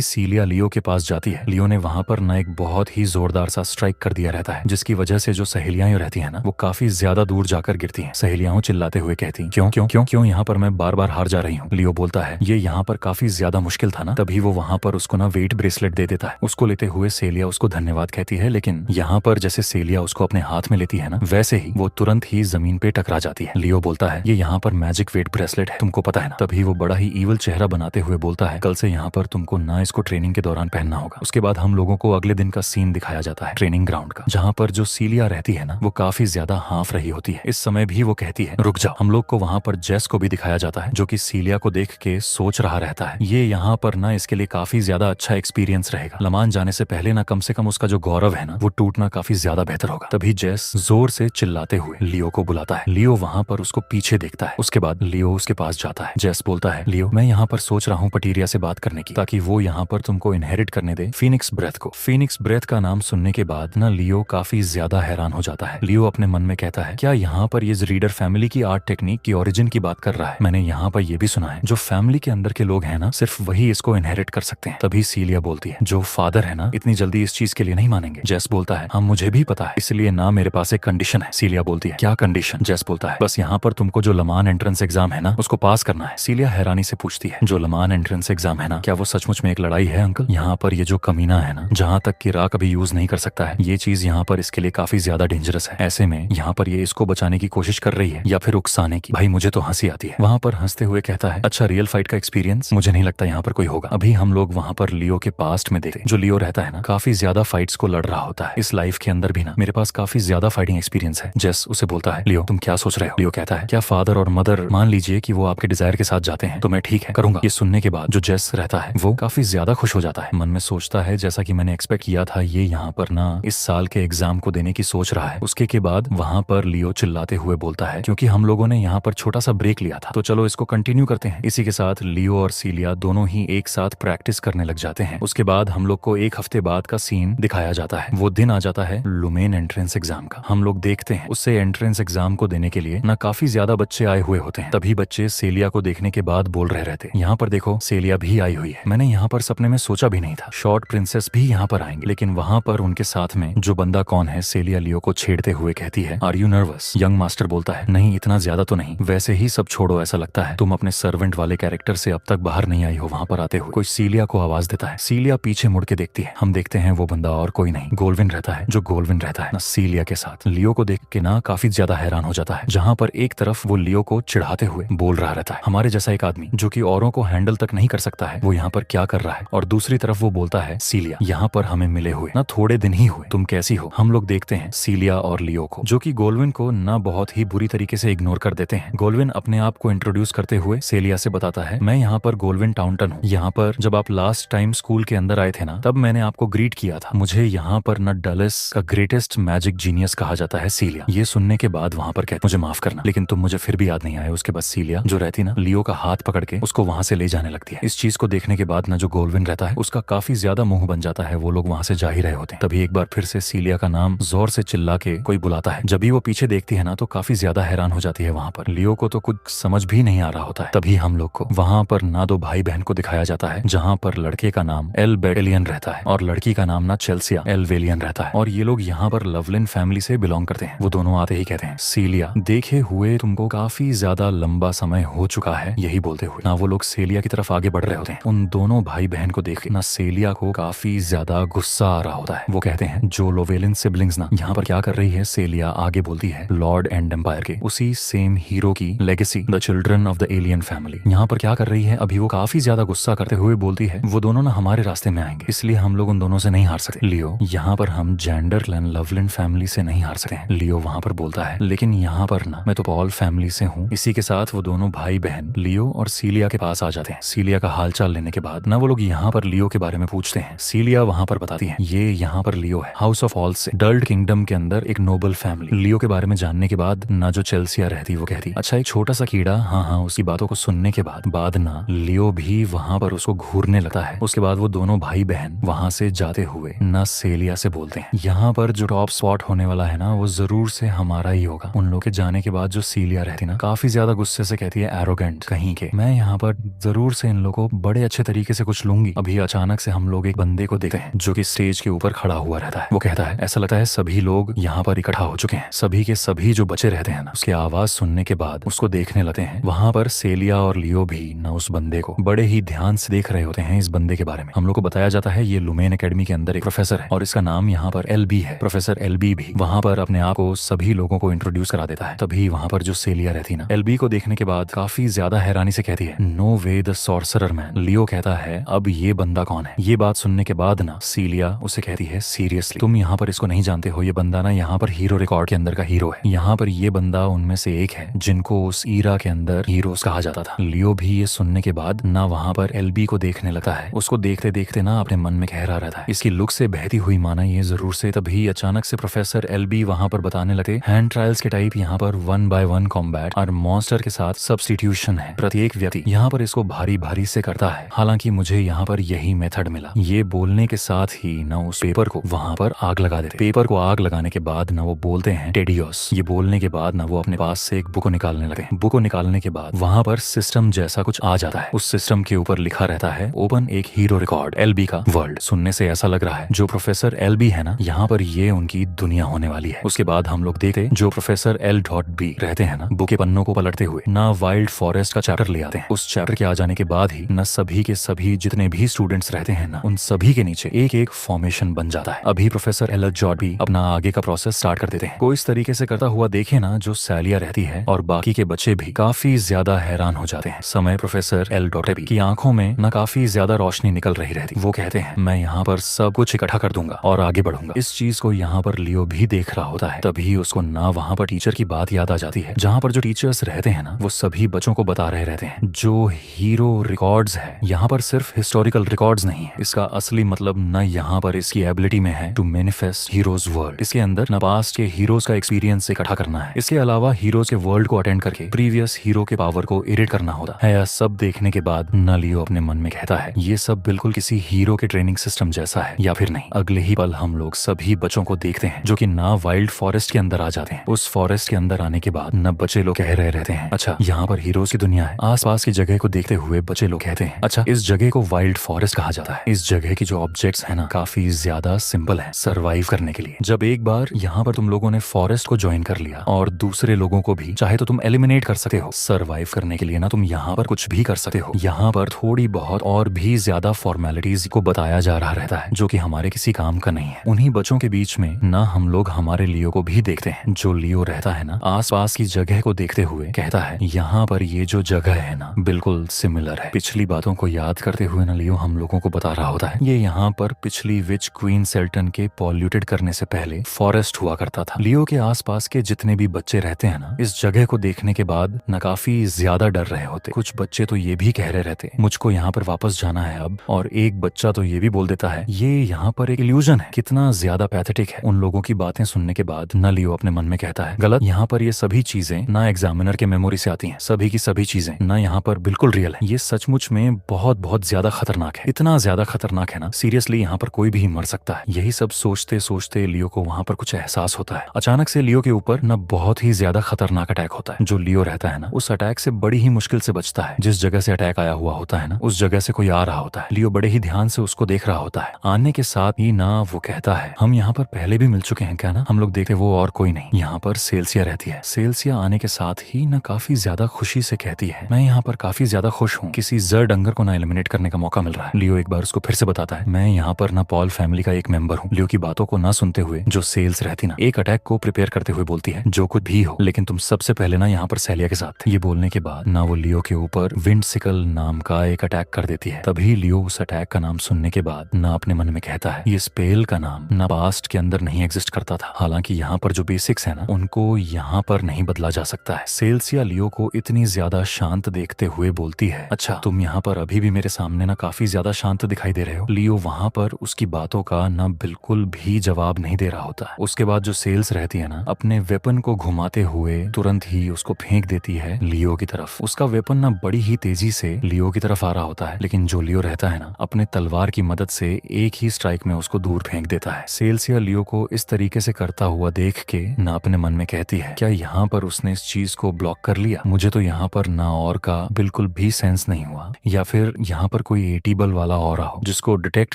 सीलिया लियो के पास जाती है, लियो ने वहां पर ना एक बहुत ही जोरदार सा स्ट्राइक कर दिया रहता है, जिसकी वजह से जो सहेलियां रहती है ना वो काफी ज्यादा दूर जाकर गिरती है। सहेलियां चिल्लाते हुए कहती, क्यों क्यों क्यों क्यों यहाँ पर मैं बार बार हार जा रही हूँ। लियो बोलता है, ये यहाँ पर काफी ज्यादा मुश्किल था ना। तभी वो वहां पर उसको ना वेट ब्रेसलेट दे देता है। उसको लेते हुए सेलिया उसको धन्यवाद कहती है, लेकिन यहाँ पर जैसे सेलिया उसको अपने हाथ में लेती है ना वैसे ही वो तुरंत ही जमीन पे टकरा जाती है। लियो बोलता है, ये यहाँ पर मैजिक वेट ब्रेसलेट है, तुमको पता है ना। तभी वो बड़ा ही ईवल चेहरा बनाते हुए बोलता है, कल से यहाँ पर तुमको ना इसको ट्रेनिंग के दौरान पहनना होगा। उसके बाद हम लोगों को अगले दिन का सीन दिखाया जाता है ट्रेनिंग ग्राउंड का, जहाँ पर जो सीलिया रहती है ना वो काफी ज्यादा हाँफ रही होती है। इस समय भी वो कहती है, रुक जाओ। हम लोग को वहाँ पर जेस को भी दिखाया जाता है जो कि सीलिया को देख के सोच रहा रहता है, ये यहाँ पर ना इसके लिए काफी ज्यादा अच्छा एक्सपीरियंस रहेगा। लमान जाने से पहले ना कम से कम उसका जो गौरव है ना वो टूटना काफी ज्यादा बेहतर होगा। तभी जेस जोर से चिल्लाते हुए लियो को बुलाता है। लियो वहाँ पर उसको पीछे देखता है। उसके बाद लियो उसके पास जाता है। जेस बोलता है, लियो मैं यहाँ पर सोच रहा हूँ पटीरिया से बात करने की, ताकि वो यहाँ पर तुमको इनहेरिट करने दे फीनिक्स ब्रेथ को। फीनिक्स ब्रेथ का नाम सुनने के बाद ना लियो काफी ज्यादा हैरान हो जाता है। लियो अपने मन में कहता है, क्या यहाँ पर ये रीडर फैमिली की आर्ट टेक्निक की ओरिजिन की बात कर रहा है? मैंने यहाँ पर ये भी सुना है जो फैमिली के अंदर के लोग हैं ना सिर्फ वही इसको इनहेरिट कर सकते हैं। तभी सीलिया बोलती है, जो फादर है ना इतनी जल्दी इस चीज के लिए नहीं मानेंगे। जेस बोलता है, हाँ मुझे भी पता है, इसलिए ना मेरे पास एक कंडीशन है। सीलिया बोलती है, क्या कंडीशन? जेस बोलता है, बस यहाँ पर तुमको जो लमान एंट्रेंस एग्जाम है ना उसको पास करना है। सीलिया हैरानी से पूछती है, जो लमान एंट्रेंस एग्जाम है ना क्या वो सचमुच में एक लड़ाई है अंकल? यहाँ पर ये जो कमीना है ना जहाँ तक कि रा कभी यूज नहीं कर सकता है, ये चीज यहाँ पर इसके लिए काफी ज्यादा डेंजरस है। ऐसे में यहाँ पर ये इसको बचाने की कोशिश कर रही है या फिर उकसाने की। भाई मुझे तो हंसी आती है। वहाँ पर हंसते हुए कहता है, अच्छा रियल फाइट का एक्सपीरियंस मुझे नहीं लगता यहाँ पर कोई होगा। अभी हम लोग वहाँ पर लियो के पास्ट में देखते, जो लियो रहता है ना काफी ज्यादा फाइट्स को लड़ रहा होता है। इस लाइफ के अंदर भी ना मेरे पास काफी ज्यादा फाइटिंग एक्सपीरियंस है। जेस उसे बोलता है, लियो तुम क्या सोच रहे हो? लियो कहता है, क्या फादर और मदर मान लीजिए कि वो आपके डिजायर के साथ जाते हैं तो मैं ठीक है करूंगा। ये सुनने के बाद जो जेस रहता है वो काफी ज्यादा खुश हो जाता है। मन में सोचता है, जैसा कि मैंने एक्सपेक्ट किया था, ये यहाँ पर ना इस साल के एग्जाम को देने की सोच रहा है। उसके के बाद वहाँ पर लियो चिल्लाते हुए बोलता है, क्योंकि हम लोगों ने यहाँ पर छोटा सा ब्रेक लिया था तो चलो इसको कंटिन्यू करते हैं। इसी के साथ लियो और सीलिया दोनों ही एक साथ प्रैक्टिस करने लग जाते हैं। उसके बाद हम लोग को एक हफ्ते बाद का सीन दिखाया जाता है। वो दिन आ जाता है लुमेन एंट्रेंस एग्जाम का। हम लोग देखते हैं उससे एंट्रेंस एग्जाम को देने के लिए ना काफी ज्यादा बच्चे आए हुए होते हैं। तभी बच्चे सेलिया को देखने के बाद बोल रहे रहते, यहाँ पर देखो सेलिया भी आई हुई है। मैंने यहाँ पर सपने में सोचा भी नहीं था शॉर्ट प्रिंसेस भी यहाँ पर आएंगे। लेकिन वहाँ पर उनके साथ में जो बंदा कौन है, सेलिया लियो को छेड़ते हुए कहती है, are you nervous? Young master बोलता है, नहीं इतना ज्यादा तो नहीं, वैसे ही सब छोड़ो, ऐसा लगता है तुम अपने सर्वेंट वाले कैरेक्टर से अब तक बाहर नहीं आई हो। वहाँ पर आते हुए कोई सीलिया को आवाज देता है। सीलिया पीछे मुड़ के देखती है। हम देखते हैं वो बंदा और कोई नहीं, गोल्विन रहता है। जो गोल्विन रहता है ना सीलिया के साथ। लियो को देख के ना काफी ज्यादा हैरान हो जाता है। जहाँ पर एक तरफ वो लियो को चिढ़ाते हुए बोल रहा रहता है, हमारे जैसा एक आदमी जो कि औरों को हैंडल तक नहीं कर सकता है वो यहाँ पर क्या कर रहा है, और दूसरी तरफ वो बोलता है, सीलिया यहाँ पर हमें मिले हुए ना थोड़े दिन ही हुए, तुम कैसी हो? हम लोग देखते हैं सीलिया और लियो को, जो कि गोल्विन को ना बहुत ही बुरी तरीके से इग्नोर कर देते हैं। गोल्विन अपने आप को इंट्रोड्यूस करते हुए सेलिया से बताता है, मैं यहाँ पर गोल्विन टाउनटन हूँ। यहाँ पर जब आप लास्ट टाइम स्कूल के अंदर आए थे ना तब मैंने आपको ग्रीट किया था। मुझे यहाँ पर ना डलस का ग्रेटेस्ट मैजिक जीनियस कहा जाता है। सीलिया ये सुनने के बाद वहाँ पर कहती, मुझे माफ करना लेकिन तुम मुझे फिर भी याद नहीं आए। उसके बाद सीलिया जो रहती ना लियो का हाथ पकड़ के उसको वहाँ से ले जाने लगती है। इस चीज को देखने के बाद ना जो गोल्विन रहता है उसका काफी ज्यादा मुंह बन जाता है। वो लोग वहाँ से जा ही रहे होते हैं। तभी एक बार फिर से सीलिया का नाम जोर से चिल्ला के कोई बुलाता है। जब भी वो पीछे देखती है ना तो काफी ज्यादा हैरान हो जाती है। वहाँ पर लियो को तो कुछ समझ भी नहीं आ रहा होता है। तभी हम लोग को वहाँ पर ना दो भाई बहन को दिखाया जाता है, जहाँ पर लड़के का नाम एल बेलियन रहता है और लड़की का नाम ना चेल्सिया एल वेलियन रहता है। और ये लोग यहाँ पर लवलिन फैमिली से बिलोंग करते हैं। वो दोनों आते ही कहते हैं, सीलिया देखे हुए तुमको काफी ज्यादा लंबा समय हो चुका है। यही बोलते हुए ना वो लोग सेलिया की तरफ आगे बढ़ रहे होते हैं। उन दोनों भाई बहन को देख ना सेलिया को काफी ज्यादा गुस्सा आ रहा होता है। वो कहते हैं, जो लोवेलिन सिबलिंग्स ना यहाँ पर क्या कर रही है? सेलिया आगे बोलती है, लॉर्ड एंड एम्पायर के उसी सेम हीरो की legacy the children of the alien family यहाँ पर क्या कर रही है? अभी वो काफी ज्यादा गुस्सा करते हुए बोलती है, वो दोनों ना हमारे रास्ते में आएंगे, इसलिए हम लोग उन दोनों से नहीं हार सकते। लियो यहाँ पर हम जेंडरलैंड लवलिन फैमिली से नहीं हार सकते हैं। लियो वहाँ पर बोलता है, लेकिन यहाँ पर ना मैं तो पॉल फैमिली से हूँ। इसी के साथ वो दोनों भाई बहन लियो और सीलिया के पास आ जाते हैं। सीलिया का हालचाल लेने के बाद ना वो लोग यहाँ पर लियो के बारे में पूछते हैं। सीलिया वहाँ पर बताती है, ये यहाँ पर लियो है, हाउस ऑफ ऑल से डल्ड किंगडम के अंदर एक नोबल फैमिली। लियो के बारे में जानने के बाद ना जो चेल्सिया रहती वो कहती, अच्छा एक छोटा सा कीड़ा, हाँ हाँ उसकी बातों को सुनने के बाद ना लियो भी वहाँ पर उसको घूरने लगता है। उसके बाद वो दोनों भाई बहन वहाँ से जाते हुए ना सेलिया से बोलते हैं, यहाँ पर जो टॉप स्पॉट होने वाला है ना वो जरूर से हमारा ही होगा। उन लोग के जाने के बाद जो सीलिया रहती ना काफी ज्यादा गुस्से से कहती है, एरोगेंट कहीं के, मैं यहाँ पर जरूर से इन लोगों को बड़े अच्छे तरीके से कुछ लूंगी। अभी अचानक से हम लोग एक बंदे को देखते हैं जो कि स्टेज के ऊपर खड़ा हुआ रहता है। वो कहता है, ऐसा लगता है सभी लोग यहाँ पर इकट्ठा हो चुके हैं। सभी के सभी जो बचे रहते हैं ना, उसकी आवाज सुनने के बाद उसको देखने लगते हैं। वहां पर सेलिया और लियो भी ना उस बंदे को बड़े ही ध्यान से देख रहे होते हैं। इस बंदे के बारे में हम लोग को बताया जाता है, ये लुमेन एकेडमी के अंदर एक प्रोफेसर है और इसका नाम यहाँ पर एलबी है। प्रोफेसर एलबी भी वहां पर अपने आप को सभी लोगों को इंट्रोड्यूस करा देता है। तभी वहां पर जो सेलिया रहती ना, एलबी को देखने के बाद काफी ज्यादा हैरानी से कहती है, no way the sorcerer man. Leo कहता है, अब ये बंदा कौन है? ये बात सुनने के बाद ना सीलिया उसे कहती है, सीरियसली तुम यहाँ पर इसको नहीं जानते हो? ये बंदा ना यहाँ पर हीरो रिकॉर्ड के अंदर का हीरो है। यहाँ पर ये बंदा उनमें से एक है जिनको उस ईरा के अंदर हीरोज कहा जाता था। लियो भी ये सुनने के बाद ना वहाँ पर एलबी को देखने लगता है। उसको देखते देखते ना अपने मन में कह रहा रहता है, इसकी लुक से बहती हुई माना ये जरूर से। तभी अचानक से प्रोफेसर एलबी वहाँ पर बताने लगे, हैंड ट्रायल्स के टाइप यहाँ पर 1 by 1 कॉम्बैट और मॉन्स्टर के साथ सब्स्टिट्यूशन है। प्रत्येक व्यक्ति यहाँ पर इसको भारी भारी से करता है। हालांकि मुझे यहाँ पर यही मेथड मिला। ये बोलने के साथ ही ना उस पेपर को वहाँ पर आग लगा देते। पेपर को आग लगाने के बाद ना वो बोलते हैं, टेडियोस। ये बोलने के बाद ना वो अपने पास से एक बुक को निकालने लगे। बुक को निकालने के बाद वहाँ पर सिस्टम जैसा कुछ आ जाता है। उस सिस्टम के ऊपर लिखा रहता है, ओपन एक हीरो रिकॉर्ड एलबी का वर्ल्ड। सुनने से ऐसा लग रहा है जो प्रोफेसर एलबी है ना, यहाँ पर ये उनकी दुनिया होने वाली है। उसके बाद हम लोग देखते जो प्रोफेसर L.B रहते हैं ना, बुक के पन्नों को पलटते हुए ना वाइल्ड फॉरेस्ट का चैप्टर ले आते हैं। उस चैप्टर के आ जाने के बाद ही न सभी के सभी जितने भी स्टूडेंट्स रहते हैं ना, उन सभी के नीचे एक एक फॉर्मेशन बन जाता है। अभी प्रोफेसर L.B अपना आगे का प्रोसेस स्टार्ट कर देते हैं। को इस तरीके से करता हुआ देखे ना जो सेलिया रहती है और बाकी के बच्चे भी काफी ज्यादा हैरान हो जाते हैं। समय प्रोफेसर L.B की आंखों में न काफी ज्यादा रोशनी निकल रही रहती। वो कहते हैं, मैं यहाँ पर सब कुछ इकट्ठा कर दूंगा और आगे बढ़ूंगा। इस चीज को यहाँ पर लियो भी देख रहा होता है। तभी उसको ना वहाँ पर टीचर की बात याद आ जाती है, जहाँ पर जो टीचर्स रहते हैं ना वो सभी बच्चों को बता रहे रहते हैं, जो हीरो रिकॉर्ड्स है यहाँ पर सिर्फ हिस्टोरिकल रिकॉर्ड्स नहीं है। इसका असली मतलब न यहाँ पर इसकी एबिलिटी में है टू मैनिफेस्ट हीरोज वर्ल्ड। इसके अंदर न पास्ट के हीरोज का एक्सपीरियंस इकट्ठा करना है। इसके अलावा हीरोज के वर्ल्ड को अटेंड करके प्रीवियस हीरो के पावर को एडिट करना होता है। यह सब देखने के बाद न लियो अपने मन में कहता है, ये सब बिल्कुल किसी हीरो के ट्रेनिंग सिस्टम जैसा है, या फिर नहीं। अगले ही पल हम लोग सभी बच्चों को देखते हैं जो कि ना वाइल्ड फॉरेस्ट के अंदर आ जाते हैं। उस फॉरेस्ट के अंदर आने के बाद न बच्चे लोग कह रहे रहते हैं, अच्छा यहाँ पर हीरोज की दुनिया है। आसपास की जगह को देखते हुए बच्चे लोग कहते हैं, अच्छा इस जगह को वाइल्ड फॉरेस्ट कहा जाता है। इस जगह की जो ऑब्जेक्ट्स है ना काफी ज्यादा सिंपल है सर्वाइव करने के लिए। जब एक बार यहाँ पर तुम लोगों ने फॉरेस्ट को ज्वाइन कर लिया और दूसरे लोगों को भी चाहे तो तुम एलिमिनेट कर सकते हो। सर्वाइव करने के लिए ना तुम यहाँ पर कुछ भी कर सकते हो। यहाँ पर थोड़ी बहुत और भी ज्यादा फॉर्मेलिटीज को बताया जा रहा रहता है जो कि हमारे किसी काम का नहीं है। उन्हीं बच्चों के बीच में ना हम लोग हमारे लियो को भी देखते हैं। जो लियो रहता है ना आसपास की जगह को देखते हुए कहता है, यहाँ पर ये जो जगह है ना बिल्कुल सिमिलर है। पिछली बातों को याद करते हुए ना लियो हम लोगों को बता रहा होता है, ये यहाँ पर पिछली विच क्वीन सेल्टन के पॉल्यूटेड करने से पहले फॉरेस्ट हुआ करता था। लियो के आसपास के जितने भी बच्चे रहते हैं ना इस जगह को देखने के बाद न काफी ज्यादा डर रहे होते। कुछ बच्चे तो ये भी कह रहे रहते, मुझको यहाँ पर वापस जाना है अब। और एक बच्चा तो ये भी बोल देता है, ये यहाँ पर एक इल्यूजन है। कितना ज्यादा पैथेटिक है। उन लोगों की बातें सुनने के बाद न लियो अपने मन में कहता है, गलत, यहाँ पर ये सभी चीजें ना एग्जामिनर के मेमोरी से आती हैं। सभी की सभी चीजें ना यहाँ पर बिल्कुल रियल है। ये सचमुच में बहुत बहुत ज्यादा खतरनाक है। इतना ज्यादा खतरनाक है ना, सीरियसली यहाँ पर कोई भी मर सकता है। यही सब सोचते सोचते लियो को वहाँ पर कुछ एहसास होता है। अचानक से लियो के ऊपर न बहुत ही ज्यादा खतरनाक अटैक होता है। जो लियो रहता है ना उस अटैक से बड़ी ही मुश्किल से बचता है। जिस जगह से अटैक आया हुआ होता है ना उस जगह से कोई आ रहा होता है। लियो बड़े ही ध्यान से उसको देख रहा होता है। आने के साथ ही ना वो कहता है, हम यहाँ पर पहले भी मिल चुके हैं क्या ना? हम लोग देखते वो और कोई नहीं, यहाँ पर सेल्सिया रहती है। सेल्सिया आने के साथ ही ना काफी ज्यादा खुशी से कहती है, मैं यहाँ पर काफी ज्यादा खुश हूँ, किसी जरडंगर को ना एलिमिनेट करने का मौका मिल रहा है। लियो एक बार उसको फिर से बताता है, मैं यहाँ पर ना पॉल फैमिली का एक मेंबर हूँ। लियो की बातों को ना सुनते हुए जो सेल्स रहती ना एक अटैक को प्रिपेयर करते हुए बोलती है, जो कुछ भी हो लेकिन तुम सबसे पहले ना यहाँ पर सेलिया के साथ। ये बोलने के बाद ना वो लियो के ऊपर विंडसिकल नाम का एक अटैक कर देती है। तभी लियो उस अटैक का नाम सुनने के बाद ना अपने मन में कहता है, ये स्पेल का नाम ना पास्ट के अंदर नहीं एग्जिस्ट करता था। हालांकि यहाँ पर जो बेसिक्स है ना उनको यहाँ पर नहीं बदला जा सकता है। सेल्सिया लियो को इतनी ज्यादा शांत देखते हुए बोलती है, अच्छा तुम यहाँ पर अभी भी मेरे सामने ना काफी ज्यादा शांत दिखाई दे रहे हो। लियो वहाँ पर उसकी बातों का ना बिल्कुल भी जवाब नहीं दे रहा होता। उसके बाद जो सेल्स रहती है ना अपने वेपन को घुमाते हुए तुरंत ही उसको फेंक देती है लियो की तरफ। तरफ। उसका वेपन ना बड़ी ही तेजी से लियो की तरफ आ रहा होता है, लेकिन जो लियो रहता है ना अपने तलवार की मदद से एक ही स्ट्राइक में उसको दूर फेंक देता है। सेल्सिया लियो को इस तरीके से करता हुआ देख के ना अपने मन में कहती है, क्या यहाँ पर उसने इस चीज को ब्लॉक कर लिया? मुझे तो यहाँ पर ना और का बिल्कुल भी सेंस नहीं हुआ, या फिर यहाँ पर कोई एटीबल वाला और हो जिसको डिटेक्ट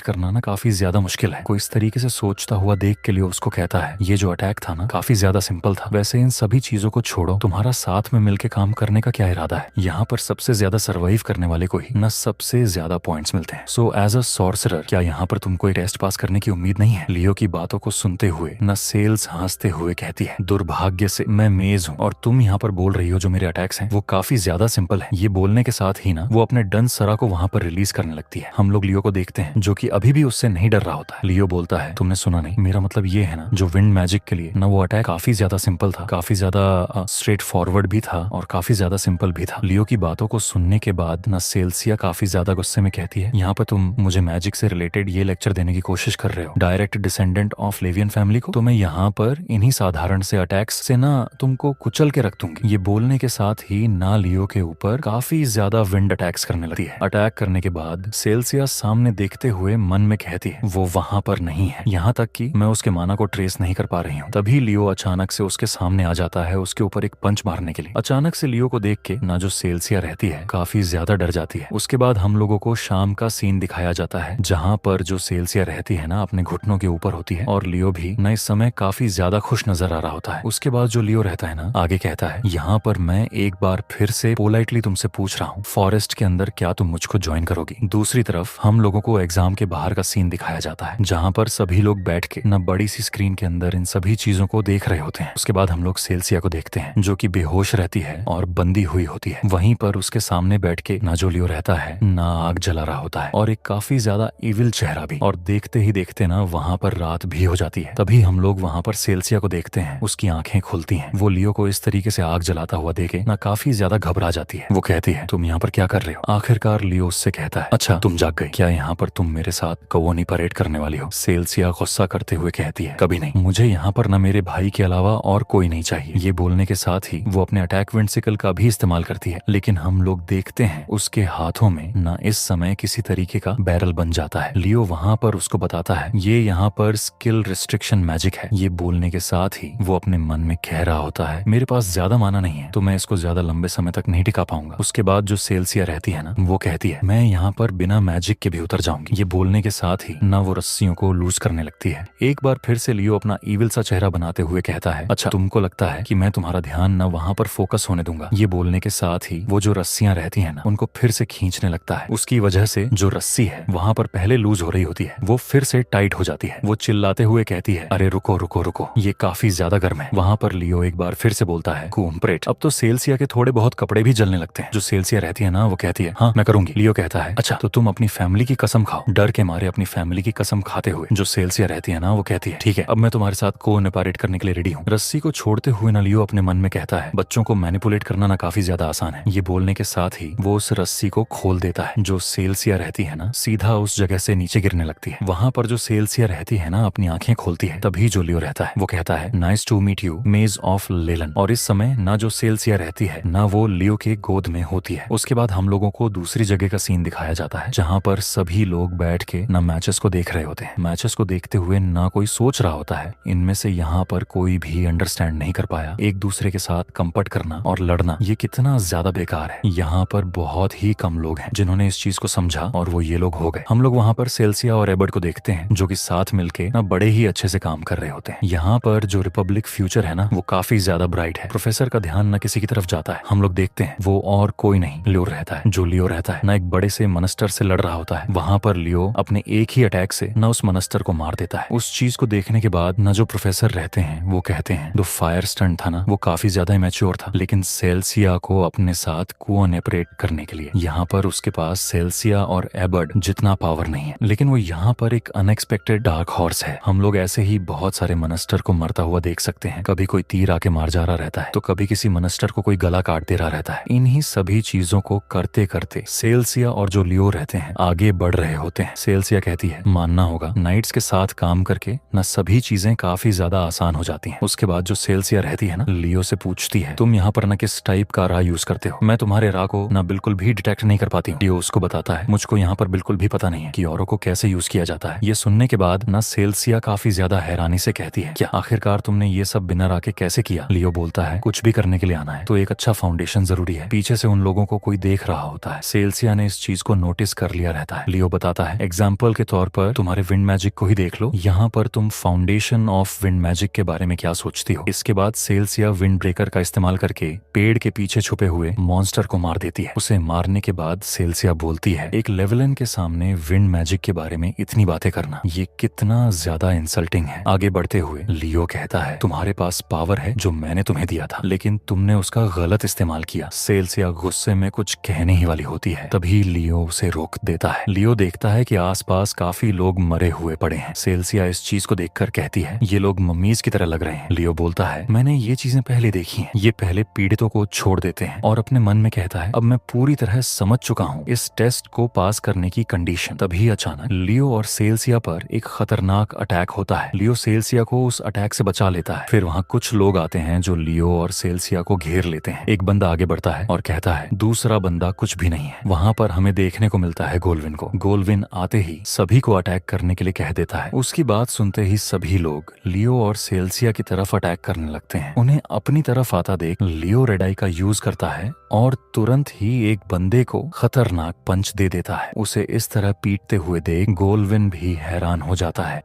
करना ना काफी ज्यादा मुश्किल है। कोई इस तरीके से सोचता हुआ देख के लिए उसको कहता है, ये जो अटैक था ना काफी ज्यादा सिंपल था। वैसे इन सभी चीजों को छोड़ो, तुम्हारा साथ में मिलकर काम करने का क्या इरादा है? यहाँ पर सबसे ज्यादा सर्वाइव करने वाले को ही ना सबसे ज्यादा पॉइंट्स मिलते हैं। सो एज अ सॉर्सरर, क्या यहाँ पर तुमको टेस्ट पास करने की उम्मीद नहीं है? लियो की बातों को सुनते हुए ना सेल्स हंसते हुए कहती है, दुर्भाग्य से मैं मेज हूँ और तुम यहाँ पर बोल रही हो जो मेरे अटैक्स हैं वो काफी ज्यादा सिंपल है। ये बोलने के साथ ही ना वो अपने डन सरा को वहाँ पर रिलीज करने लगती है। हम लोग लियो को देखते हैं जो कि अभी भी उससे नहीं डर रहा होता है। लियो बोलता है, तुमने सुना नहीं? मेरा मतलब ये है ना जो विंड मैजिक के लिए ना वो अटैक काफी ज्यादा सिंपल था, काफी ज्यादा स्ट्रेट फॉरवर्ड भी था और काफी ज्यादा सिंपल भी था। लियो की बातों को सुनने के बाद ना सेल्सिया काफी ज्यादा गुस्से में कहती है, यहाँ पर तुम मुझे मैजिक से रिलेटेड ये लेक्चर देने की कोशिश कर रहे हो, डायरेक्ट डिसेंडेंट ऑफ लेवियन फैमिली को? तो मैं यहाँ पर इन्हीं साधारण से अटैक्स से ना तुमको कुचल के रख दूंगी। ये बोलने के साथ ही ना लियो के ऊपर काफी ज्यादा विंड अटैक्स करने लगती है। अटैक करने के बाद सेल्सिया सामने देखते हुए मन में कहती है, वो वहां पर नहीं है, यहाँ तक कि मैं उसके माना को ट्रेस नहीं कर पा रही हूँ। तभी लियो अचानक से उसके सामने आ जाता है उसके ऊपर एक पंच मारने के लिए। अचानक से लियो को देख के ना जो सेल्सिया रहती है काफी ज्यादा डर जाती है। उसके बाद हम लोगों को शाम का सीन दिखाया जाता है जहाँ पर जो सेल्सिया रहती है ना अपने घुटनों के ऊपर होती है और लियो भी ना इस समय काफी ज्यादा खुश नजर आ रहा होता है। उसके बाद जो लियो रहता है ना आगे कहता है, यहाँ पर मैं एक बार फिर से पोलाइटली तुमसे पूछ रहा हूँ, फॉरेस्ट के अंदर क्या तुम मुझको ज्वाइन करोगी? दूसरी तरफ हम लोगों को एग्जाम के बाहर का सीन दिखाया जाता है जहाँ पर सभी लोग बैठ के ना बड़ी सी स्क्रीन के अंदर इन सभी चीजों को देख रहे होते हैं। उसके बाद हम लोग सेल्सिया को देखते हैं जो कि बेहोश रहती है और बंदी हुई होती है। वहीं पर उसके सामने बैठ के ना जो लियो रहता है ना आग जला रहा होता है और एक काफी ज्यादा इविल चेहरा भी। और देखते ही देखते ना वहाँ पर रात भी हो जाती है। तभी हम लोग वहाँ पर सेल्सिया को देखते हैं, उसकी आंखें खुलती हैं। वो लियो को इस तरीके से आग जलाता हुआ देखे ना काफी ज्यादा घबरा जाती है। वो कहती है, तुम यहाँ पर क्या कर रहे हो? आखिरकार लियो उससे कहता है, अच्छा तुम जाग गई, क्या यहाँ पर तुम मेरे साथ कौवनी परेड करने वाली हो? सेल्सिया गुस्सा करते हुए कहती है, कभी नहीं, मुझे यहाँ पर ना मेरे भाई के अलावा और कोई नहीं चाहिए। ये बोलने के साथ ही वो अपने अटैक विंडसिकल का भी इस्तेमाल करती है, लेकिन हम लोग देखते हैं उसके हाथों में ना इस समय किसी तरीके का बैरल बन जाता है। लियो वहाँ पर उसको बताता है, ये यहाँ पर स्किल रिस्ट्रिक्शन मैजिक है। ये बोलने के साथ ही वो अपने मन में कह रहा होता है, मेरे पास ज्यादा माना नहीं है तो मैं इसको ज्यादा लंबे समय तक नहीं टिका पाऊंगा। उसके बाद जो सेल्सिया रहती है ना वो कहती है, मैं यहाँ पर बिना मैजिक के भी उतर जाऊंगी। ये बोलने के साथ ही ना वो रस्सियों को लूज करने लगती है। एक बार फिर से लियो अपना ईविल सा चेहरा बनाते हुए कहता है, अच्छा तुमको लगता है कि मैं तुम्हारा ध्यान ना वहाँ पर फोकस होने दूंगा? ये बोलने के साथ ही वो जो रस्सियां रहती है ना उनको फिर से खींचने लगता है। उसकी वजह से जो रस्सी है वहाँ पर पहले लूज हो रही होती है वो फिर से टाइट हो जाती है। वो चिल्लाते हुए कहती है, अरे रुको रुको रुको, ये काफी ज्यादा गर्म है। वहाँ पर लियो एक बार फिर से बोलता है, कूमप्रेट। अब तो सेल्सिया के थोड़े बहुत कपड़े भी जलने लगते हैं। जो सेल्सिया रहती है ना वो कहती है, हाँ मैं करूंगी। लियो कहता है, अच्छा तो तुम अपनी फैमिली की कसम खाओ। डर के मारे अपनी फैमिली की कसम खाते हुए जो सेल्सिया रहती है ना वो कहती है, ठीक है अब मैं तुम्हारे साथ को-ऑपरेट करने के लिए रेडी हूँ। रस्सी को छोड़ते हुए ना लियो अपने मन में कहता है, बच्चों को मैनिपुलेट करना ना काफी ज्यादा आसान है। ये बोलने के साथ ही वो उस रस्सी को खोल देता है। जो सेल्सिया रहती है ना सीधा उस जगह से नीचे गिरने लगती है। वहाँ पर जो सेल्सिया रहती है ना अपनी आंखें खोलती है। तभी जो लियो रहता है वो कहता है, नाइस टू मीट यू मेज ऑफ लेलन। और इस समय ना जो सेल्सिया रहती है ना वो लियो के गोद में होती है। उसके बाद हम लोगों को दूसरी जगह का सीन दिखाया जाता है जहाँ पर सभी लोग बैठ के ना मैचेस को देख रहे होते हैं। मैचेस को देखते हुए ना कोई सोच रहा होता है, इनमें से यहाँ पर कोई भी अंडरस्टैंड नहीं कर पाया एक दूसरे के साथ कंपट करना और लड़ना ये कितना ज्यादा बेकार है। यहाँ पर बहुत ही कम लोग हैं जिन्होंने इस चीज को समझा और वो ये लोग हो गए। हम लोग वहाँ पर सेल्सिया और एबर्ट को देखते हैं जो कि साथ मिलके ना बड़े ही अच्छे से काम कर रहे होते हैं। यहाँ पर जो रिपब्लिक फ्यूचर है ना वो काफी ज्यादा ब्राइट है। प्रोफेसर का ध्यान ना किसी की तरफ जाता है। हम लोग देखते हैं वो और कोई नहीं लियो रहता है। जो लियो रहता है ना एक बड़े से मॉन्स्टर से लड़ रहा होता है। वहाँ पर लियो अपने एक ही अटैक से ना उस मॉन्स्टर को मार देता है। उस चीज को देखने के बाद ना जो प्रोफेसर रहते हैं वो कहते हैं, जो फायर स्टंट था ना वो काफी ज्यादा इमेच्योर था, लेकिन सेल्सिया को अपने साथ को-ऑपरेट करने के लिए यहाँ पर उसके पास सेल्सिया और एबर्ट जितना पावर नहीं है। लेकिन वो यहाँ पर एक अनएक्सपेक्टेड डार्क हॉर्स है। हम लोग ऐसे ही बहुत सारे मॉन्स्टर को मरता हुआ देख सकते हैं। कभी कोई तीर आके मार जा रहा रहता है तो कभी किसी मॉन्स्टर को कोई गला काट दे रहा रहता है। इन्हीं सभी चीजों को करते करते सेल्सिया और जो लियो रहते हैं आगे बढ़ रहे होते हैं। सेल्सिया कहती है, मानना होगा नाइट्स के साथ काम करके न सभी चीजें काफी ज्यादा आसान हो जाती हैं। उसके बाद जो सेल्सिया रहती है ना लियो से पूछती है, तुम यहाँ पर न किस टाइप का रा यूज करते हो। मैं तुम्हारे रा को ना बिल्कुल भी डिटेक्ट नहीं कर पाती हूँ। लियो उसको बताता है, मुझको यहाँ पर बिल्कुल भी पता नहीं है कि औरों को कैसे यूज किया जाता है। ये सुनने के बाद ना सेल्सिया काफी ज्यादा हैरानी से कहती है, क्या आखिरकार तुमने ये सब बिना रा के कैसे किया? लियो बोलता है, कुछ भी करने के लिए आना है तो एक अच्छा फाउंडेशन जरूरी है। पीछे से उन लोगों को कोई देख रहा होता है। सेल्सिया ने इस चीज को नोटिस कर लिया रहता है। लियो बताता है, एग्जाम्पल के तौर पर तुम्हारे विंड मैजिक को ही देख लो। यहाँ पर तुम फाउंडेशन ऑफ विंड मैजिक के बारे में क्या सोचती हो? इसके बाद सेल्सिया विंड ब्रेकर का इस्तेमाल करके पेड़ के पीछे छुपे हुए मॉन्स्टर को मार देती है। उसे मारने के बाद सेल्सिया बोलती है, एक लेवलन के सामने विंड मैजिक के बारे में इतनी बातें करना ये कितना ज्यादा इंसल्टिंग है। आगे बढ़ते हुए लियो कहता है, तुम्हारे पास पावर है जो मैंने तुम्हें दिया था, लेकिन तुमने उसका गलत इस्तेमाल किया। सेल्सिया गुस्से में कुछ कहने ही वाली होती है, तभी लियो उसे रोक देता है। लियो देखता है कि आसपास काफी लोग मरे हुए पड़े हैं। सेल्सिया इस चीज को देखकर कहती है, ये लोग मम्मीज की तरह लग रहे हैं। लियो बोलता है, मैंने ये चीजें पहले देखी हैं। ये पहले पीड़ितों को छोड़ देते हैं। और अपने मन में कहता है, अब मैं पूरी तरह समझ चुका हूँ इस टेस्ट को पास करने की कंडीशन। तभी अचानक लियो और सेल्सिया पर एक खतरनाक अटैक होता है। लियो सेल्सिया को उस अटैक से बचा लेता है। फिर वहाँ कुछ लोग आते हैं जो लियो और सेल्सिया को घेर लेते हैं। एक बंदा आगे बढ़ता है और कहता है, दूसरा बंदा कुछ भी नहीं है। वहाँ पर हमें देखने को मिलता है गोल्विन को। गोल्विन आते ही सभी को अटैक करने के लिए कह देता है। उसकी बात सुनते ही सभी लोग लियो और सेल्सिया की तरफ अटैक करने लगते हैं। उन्हें अपनी तरफ आता देख लियो रेड आई का यूज करता है और तुरंत ही एक बंदे को खतरनाक पंच दे देता है। उसे इस तरह पीटते हुए देख गोल्विन भी हैरान हो जाता है।